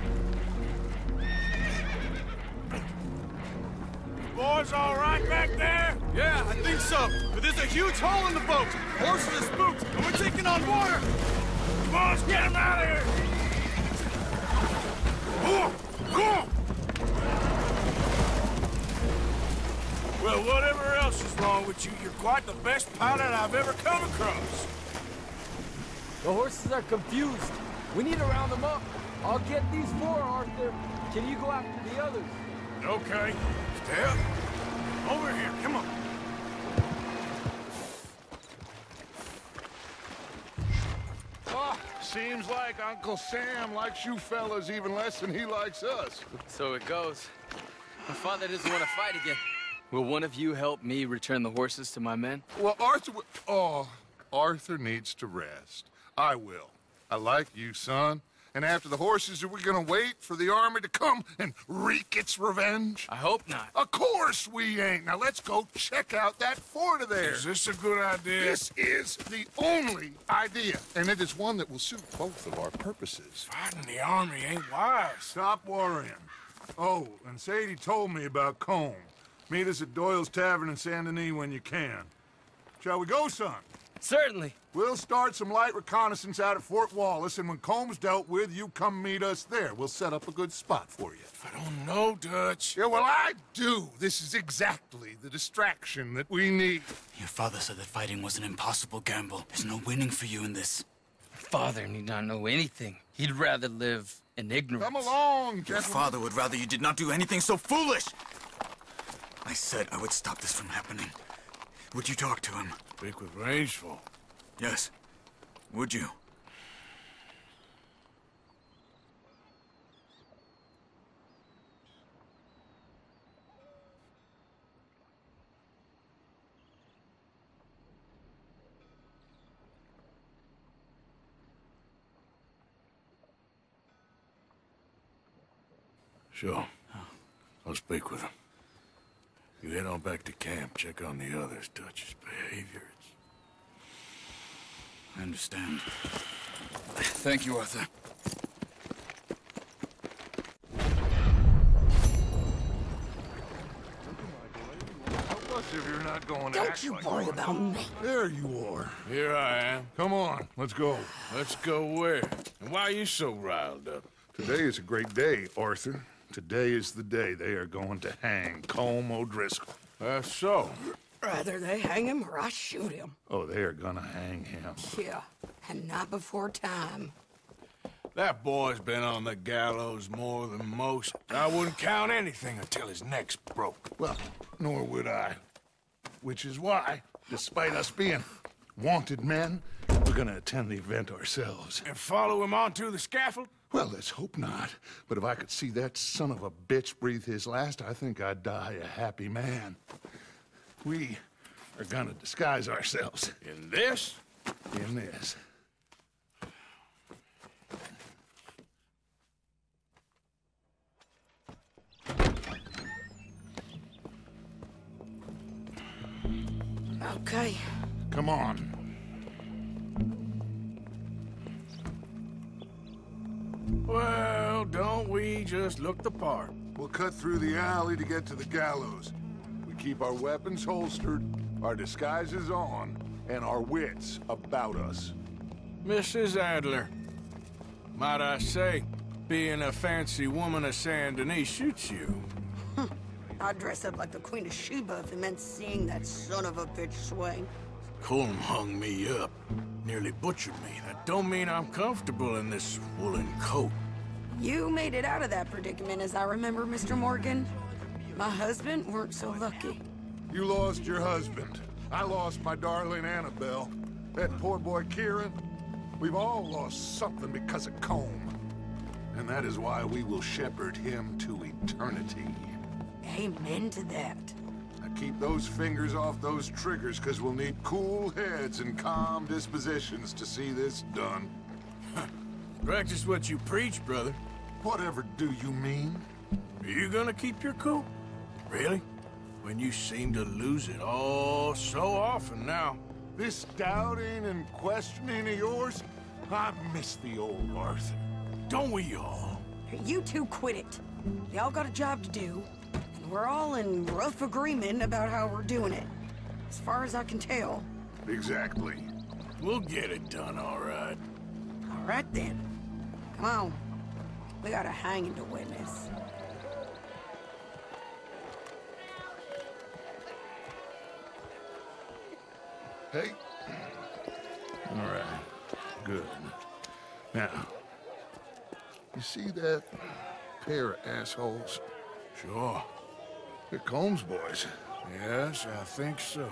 Boys all right back there? Yeah, I think so. But there's a huge hole in the boat. Horses are spooked, and we're taking on water. Come on, let's get him out of here! Well, whatever else is wrong with you, you're quite the best pilot I've ever come across. The horses are confused. We need to round them up. I'll get these four, Arthur. Can you go after the others? Okay. Step. Over here, come on. Ah, seems like Uncle Sam likes you fellas even less than he likes us. So it goes. My father doesn't want to fight again. Will one of you help me return the horses to my men? Well, Arthur needs to rest. I will. I like you, son. And after the horses, are we gonna wait for the army to come and wreak its revenge? I hope not. Of course we ain't. Now let's go check out that fort of theirs. Is this a good idea? This is the only idea, and it is one that will suit both of our purposes. Fighting the army ain't wise. Stop worrying. Oh, and Sadie told me about Combe. Meet us at Doyle's Tavern in Saint Denis when you can. Shall we go, son? Certainly. We'll start some light reconnaissance out at Fort Wallace, and when Comb's dealt with, you come meet us there. We'll set up a good spot for you. I don't know, Dutch. Yeah, well, I do. This is exactly the distraction that we need. Your father said that fighting was an impossible gamble. There's no winning for you in this. Father need not know anything. He'd rather live in ignorance. Come along, Your gentlemen. father would rather you did not do anything so foolish. I said I would stop this from happening. Would you talk to him? Speak with Rangeful. Yes. Would you? Sure. I'll speak with him. You head on back to camp, check on the others, Dutch's behavior. I understand. Thank you, Arthur. Help us if you're not going to Don't act you like worry one. about me. There you are. Here I am. Come on, let's go. Let's go where? And why are you so riled up? Today is a great day, Arthur. Today is the day they are going to hang Colm O'Driscoll. That's so. Rather they hang him or I shoot him. Oh, they are gonna hang him. Yeah, and not before time. That boy's been on the gallows more than most. I wouldn't count anything until his neck's broke. Well, nor would I. Which is why, despite us being wanted men, we're gonna attend the event ourselves. And follow him onto the scaffold? Well, let's hope not. But if I could see that son of a bitch breathe his last, I think I'd die a happy man. We are gonna disguise ourselves. In this? In this. Okay. Come on. Well, don't we just look the part? We'll cut through the alley to get to the gallows. We keep our weapons holstered, our disguises on, and our wits about us. Mrs. Adler, might I say, being a fancy woman of Saint Denis shoots you. I'd dress up like the Queen of Sheba if it meant seeing that son of a bitch swing. Colm hung me up, nearly butchered me. That don't mean I'm comfortable in this woolen coat. You made it out of that predicament, as I remember, Mr. Morgan. My husband weren't so lucky. You lost your husband. I lost my darling Annabelle. That poor boy Kieran. We've all lost something because of Colm. And that is why we will shepherd him to eternity. Amen to that. Now keep those fingers off those triggers, because we'll need cool heads and calm dispositions to see this done. Practice what you preach, brother. Whatever do you mean? Are you gonna keep your cool? Really? When you seem to lose it all so often now. This doubting and questioning of yours, I miss the old Arthur. Don't we all? You two quit it. Y'all got a job to do, and we're all in rough agreement about how we're doing it. As far as I can tell. Exactly. We'll get it done, all right. All right, then. Come on. We got a hanging to witness. Hey. All right. Good. Now, you see that pair of assholes? Sure. They're Combs boys. Yes, I think so.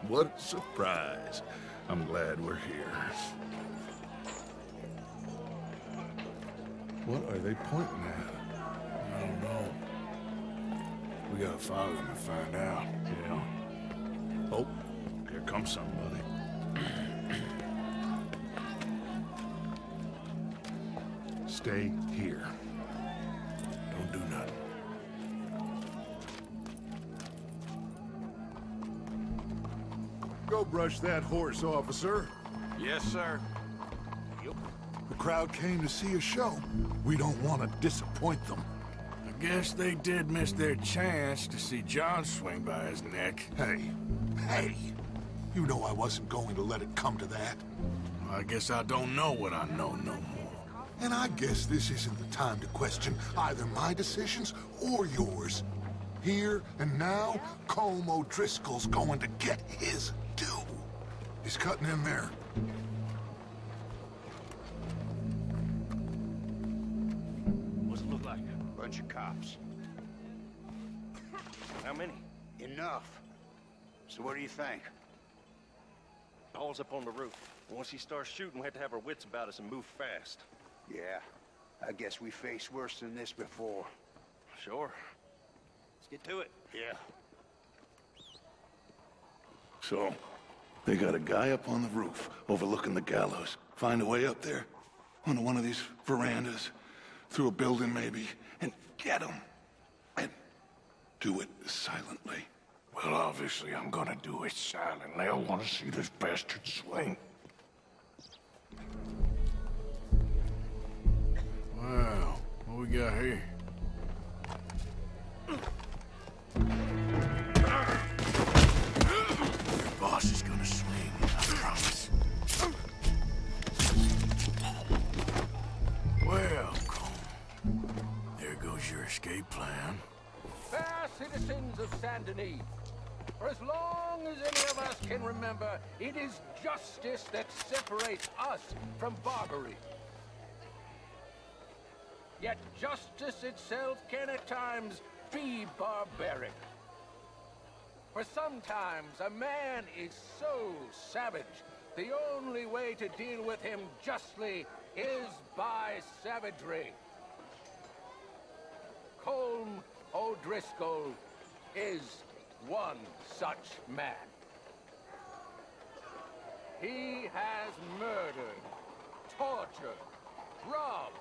What a surprise. I'm glad we're here. What are they pointing at? I don't know. We gotta follow them and find out. Yeah. Oh, here comes somebody. Stay here. Don't do nothing. Go brush that horse, officer. Yes, sir. The crowd came to see a show. We don't want to disappoint them. I guess they did miss their chance to see John swing by his neck. Hey, you know I wasn't going to let it come to that. Well, I guess I don't know what I know no more. And I guess this isn't the time to question either my decisions or yours. Here and now, Colm O'Driscoll's going to get his due. He's cutting in there. What's it look like? Bunch of cops. How many? Enough. So what do you think? Paul's up on the roof. Once he starts shooting, we have to have our wits about us and move fast. Yeah, I guess we faced worse than this before. Sure. Let's get to it. Yeah. So, they got a guy up on the roof overlooking the gallows. Find a way up there, onto one of these verandas, through a building maybe, and get him. And do it silently. Well, obviously I'm gonna do it silently. I want to see this bastard swing. Wow, what we got here? Your boss is gonna swing, I promise. Well, Colm, there goes your escape plan. Fair citizens of Saint Denis, for as long as any of us can remember, it is justice that separates us from barbary. Yet justice itself can at times be barbaric. For sometimes a man is so savage, the only way to deal with him justly is by savagery. Colm O'Driscoll is one such man. He has murdered, tortured, robbed,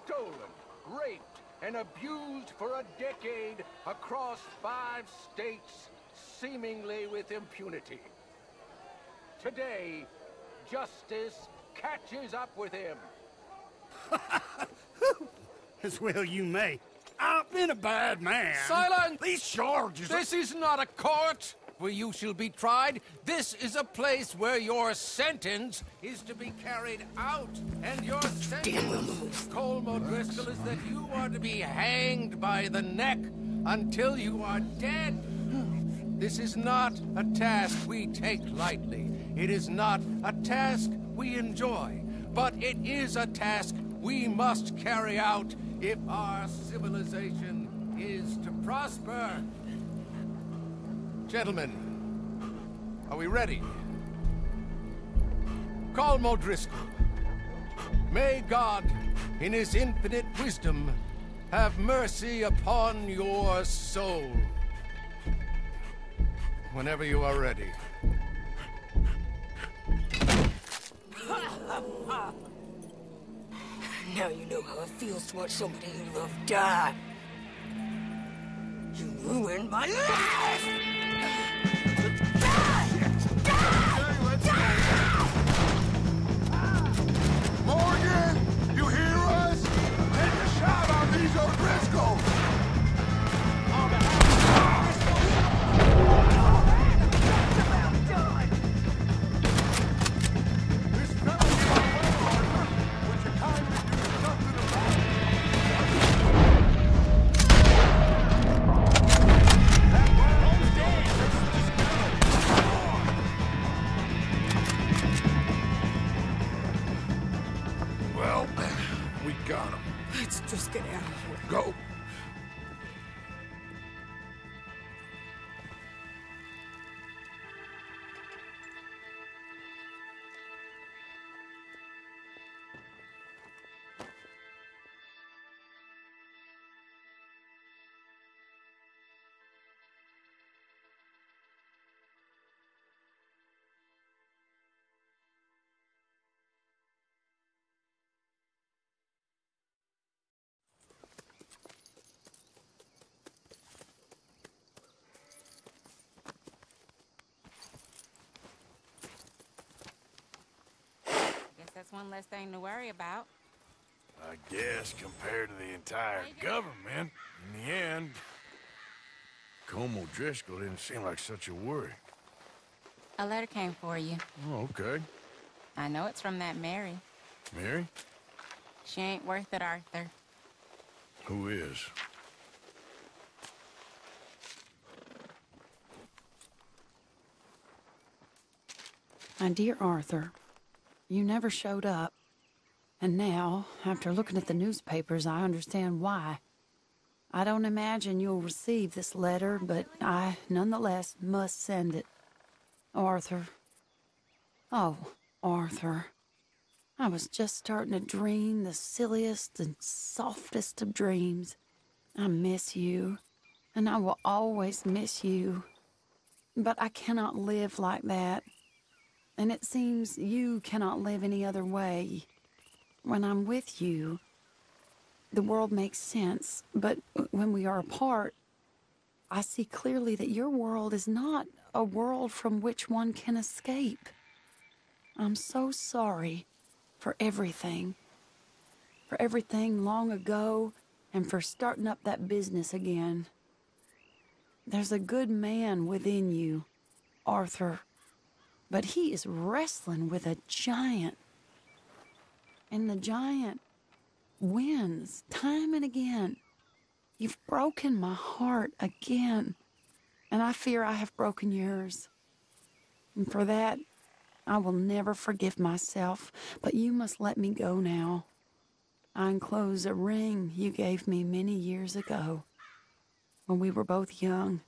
stolen, raped, and abused for a decade across 5 states, seemingly with impunity. Today, justice catches up with him. As well you may. I've been a bad man. Silence! These charges... This is not a court where you shall be tried. This is a place where your sentence is to be carried out. And your sentence, Colm O'Driscoll, is that you are to be hanged by the neck until you are dead. This is not a task we take lightly. It is not a task we enjoy. But it is a task we must carry out if our civilization is to prosper. Gentlemen, are we ready? Colm O'Driscoll, may God, in his infinite wisdom, have mercy upon your soul. Whenever you are ready. Now you know how it feels to watch somebody you love die. You ruined my life! Morgan, you hear us? Take a shot on these O'Driscoll! Well, we got him. Let's just get out of here. Go. That's one less thing to worry about. I guess compared to the entire government, in the end, Como Driscoll didn't seem like such a worry. A letter came for you. Oh, okay. I know it's from that Mary. Mary? She ain't worth it, Arthur. Who is? My dear Arthur, you never showed up. And now, after looking at the newspapers, I understand why. I don't imagine you'll receive this letter, but I, nonetheless, must send it. Arthur. Oh, Arthur. I was just starting to dream the silliest and softest of dreams. I miss you, and I will always miss you. But I cannot live like that. And it seems you cannot live any other way. When I'm with you, the world makes sense, but when we are apart, I see clearly that your world is not a world from which one can escape. I'm so sorry for everything long ago, and for starting up that business again. There's a good man within you, Arthur, but he is wrestling with a giant. And the giant wins time and again. You've broken my heart again, and I fear I have broken yours. And for that, I will never forgive myself, but you must let me go now. I enclose a ring you gave me many years ago, when we were both young.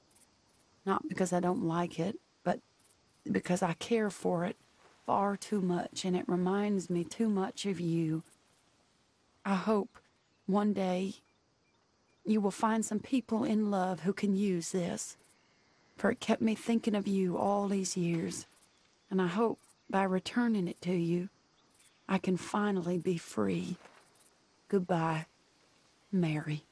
Not because I don't like it, but because I care for it far too much, and it reminds me too much of you. I hope one day you will find some people in love who can use this, for it kept me thinking of you all these years, and I hope by returning it to you, I can finally be free. Goodbye, Mary.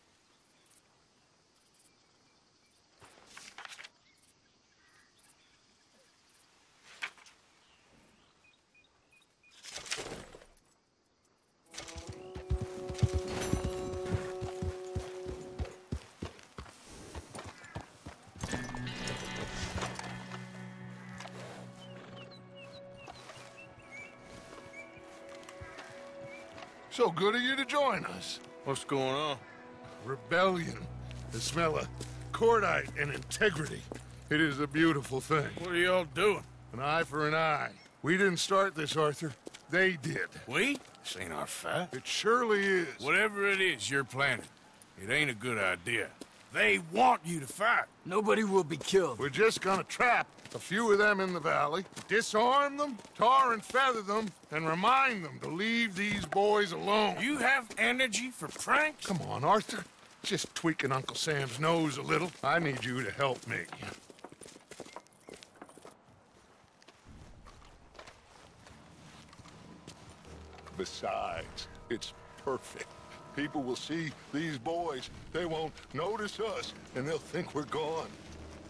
So good of you to join us. What's going on? Rebellion. The smell of cordite and integrity. It is a beautiful thing. What are y'all doing? An eye for an eye. We didn't start this, Arthur. They did. We? This ain't our fight. It surely is. Whatever it is you're planning, it ain't a good idea. They want you to fight. Nobody will be killed. We're just gonna trap a few of them in the valley, disarm them, tar and feather them, and remind them to leave these boys alone. You have energy for pranks? Come on, Arthur. Just tweaking Uncle Sam's nose a little. I need you to help me. Besides, it's perfect. People will see these boys. They won't notice us, and they'll think we're gone.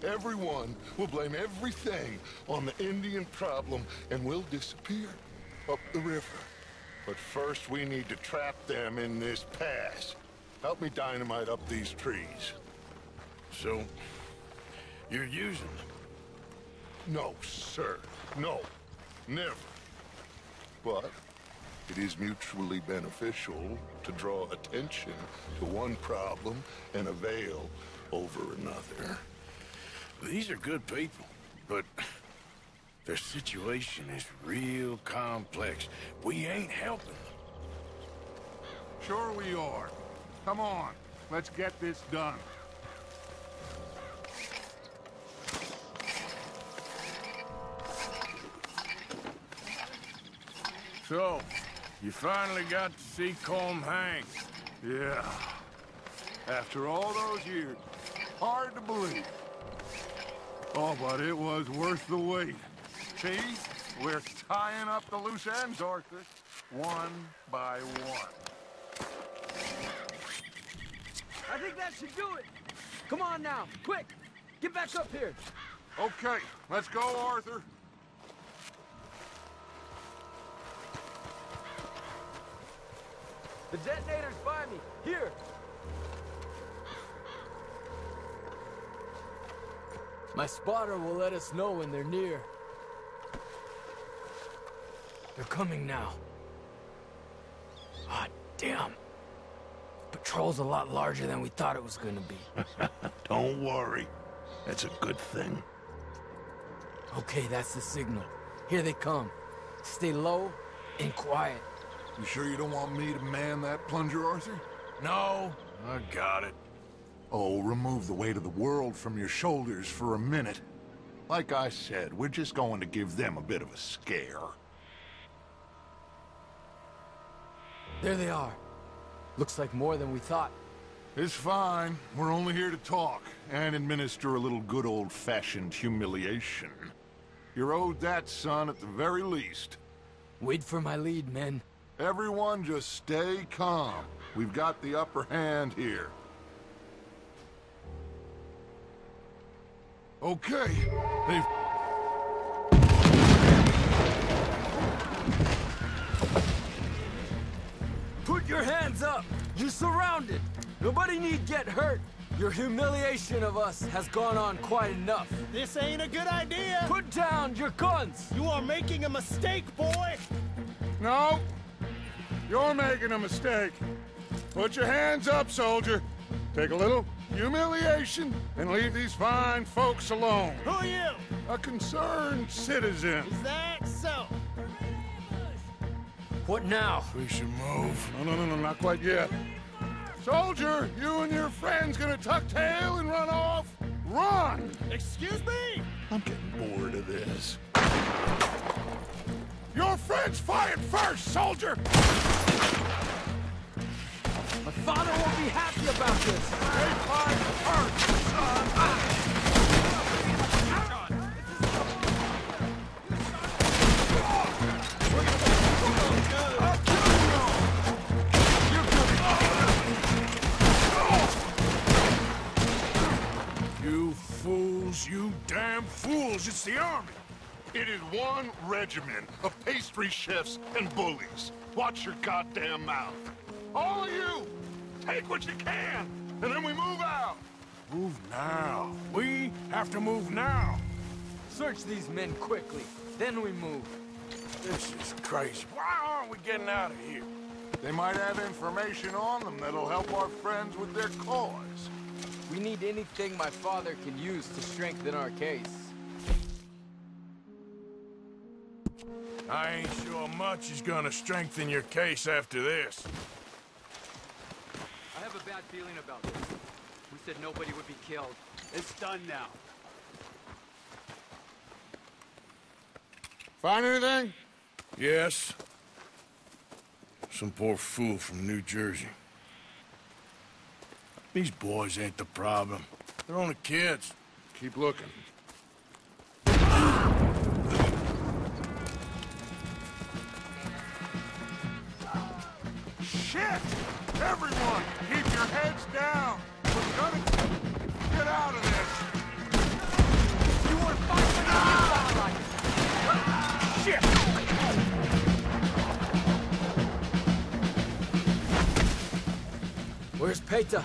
Everyone will blame everything on the Indian problem, and we'll disappear up the river. But first, we need to trap them in this pass. Help me dynamite up these trees. So, you're using them? No, sir. No. Never. But it is mutually beneficial to draw attention to one problem and avail over another. These are good people, but their situation is real complex. We ain't helping them. Sure we are. Come on, let's get this done. So, you finally got to see Colm hang. Yeah. After all those years. Hard to believe. Oh, but it was worth the wait. See? We're tying up the loose ends, Arthur. One by one. I think that should do it. Come on now, quick. Get back up here. Okay, let's go, Arthur. The detonator's by me. Here. My spotter will let us know when they're near. They're coming now. Ah, damn. Patrol's a lot larger than we thought it was gonna be. Don't worry. That's a good thing. Okay, that's the signal. Here they come. Stay low and quiet. You sure you don't want me to man that plunger, Arthur? No, I got it. Oh, remove the weight of the world from your shoulders for a minute. Like I said, we're just going to give them a bit of a scare. There they are. Looks like more than we thought. It's fine. We're only here to talk and administer a little good old-fashioned humiliation. You're owed that, son, at the very least. Wait for my lead, men. Everyone just stay calm. We've got the upper hand here. Okay, they've... Put your hands up! You're surrounded! Nobody need get hurt! Your humiliation of us has gone on quite enough. This ain't a good idea! Put down your guns! You are making a mistake, boy! No! You're making a mistake. Put your hands up, soldier. Take a little humiliation and leave these fine folks alone. Who are you? A concerned citizen. Is that so? What now? We should move. No, not quite yet. Soldier, you and your friends gonna tuck tail and run off? Run! Excuse me? I'm getting bored of this. Your friends fired first, soldier! My father won't be happy about this! They fired first, son! You fools, you damn fools, it's the army! It is one regiment of pastry chefs and bullies. Watch your goddamn mouth. All of you, take what you can, and then we move out. Move now. We have to move now. Search these men quickly, then we move. This is crazy. Why aren't we getting out of here? They might have information on them that'll help our friends with their cause. We need anything my father can use to strengthen our case. I ain't sure much is gonna strengthen your case after this. I have a bad feeling about this. We said nobody would be killed. It's done now. Find anything? Yes. Some poor fool from New Jersey. These boys ain't the problem. They're only kids. Keep looking. Shit! Everyone, keep your heads down! We're gonna get out of this! You were fighting Shit! Where's Peta?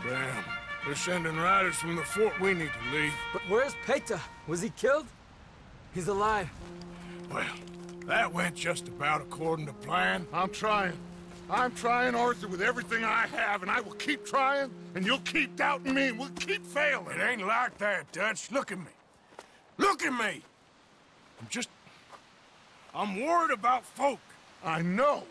Damn. They're sending riders from the fort. We need to leave. But where's Peta? Was he killed? He's alive. Well, that went just about according to plan. I'm trying, Arthur, with everything I have, and I will keep trying, and you'll keep doubting me, and we'll keep failing. It ain't like that, Dutch. Look at me. Look at me! I'm worried about folk. I know.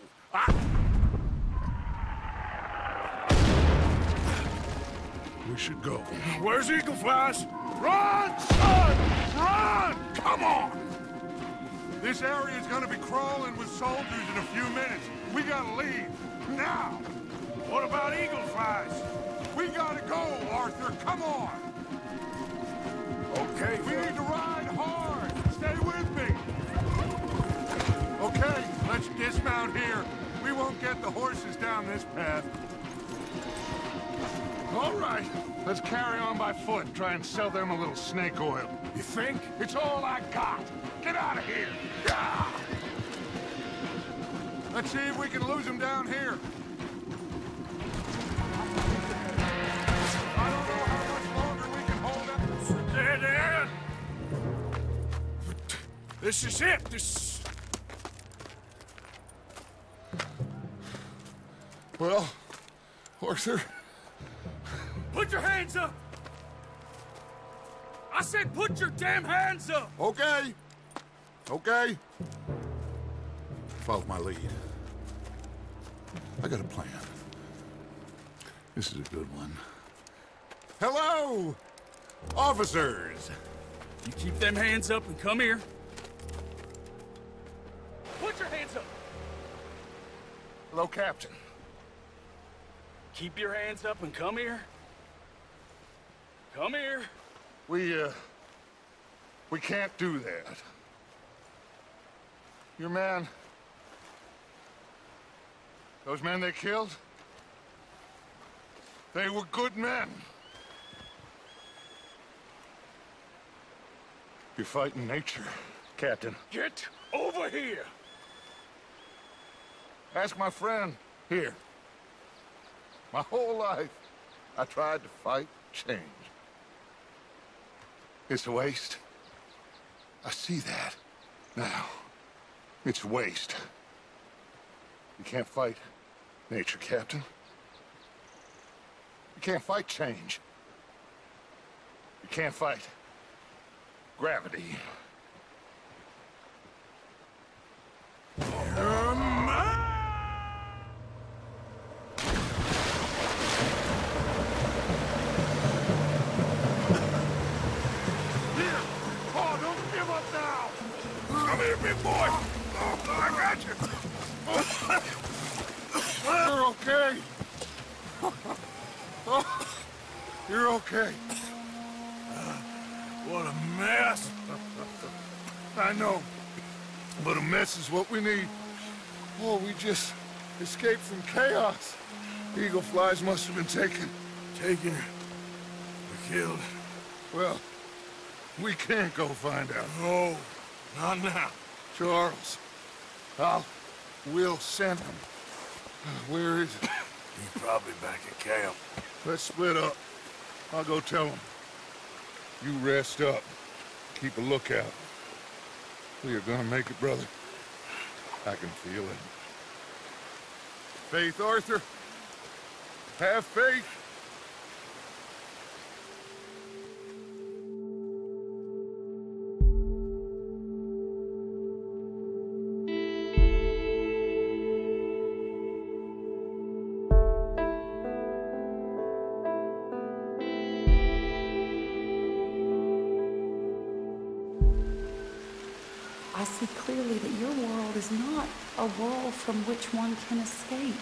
We should go. Where's Eagle Flies? Run, son! Run! Come on! This area's gonna be crawling with soldiers in a few minutes. We gotta leave. Now! What about Eagle Flies? We gotta go, Arthur. Come on! Okay. We need to ride hard. Stay with me. Okay, let's dismount here. We won't get the horses down this path. All right, let's carry on by foot. Try and sell them a little snake oil. You think? It's all I got. Get out of here. Yeah! Let's see if we can lose him down here. I don't know how much longer we can hold up. Dead end! This is it. Well, Arthur. Put your hands up! I said put your damn hands up! Okay. Okay. Follow my lead. I got a plan. This is a good one. Hello, officers. You keep them hands up and come here. Put your hands up! Hello, Captain. Keep your hands up and come here. Come here. We can't do that. Your man... Those men they killed? They were good men. You're fighting nature, Captain. Get over here! Ask my friend here. My whole life, I tried to fight change. It's a waste. I see that now. It's a waste. You can't fight nature, Captain. You can't fight change. You can't fight gravity. Come here, big boy! I got you! You're okay. Oh, you're okay. What a mess! I know, but a mess is what we need. Oh, we just escaped from chaos. Eagle flies must have been taken. Taken or killed? Well, we can't go find out. No, not now. Charles, we'll send him. Where is he? He's probably back at camp. Let's split up. I'll go tell him. You rest up. Keep a lookout. We are gonna make it, brother. I can feel it. Faith, Arthur. Have faith. I see clearly that your world is not a world from which one can escape.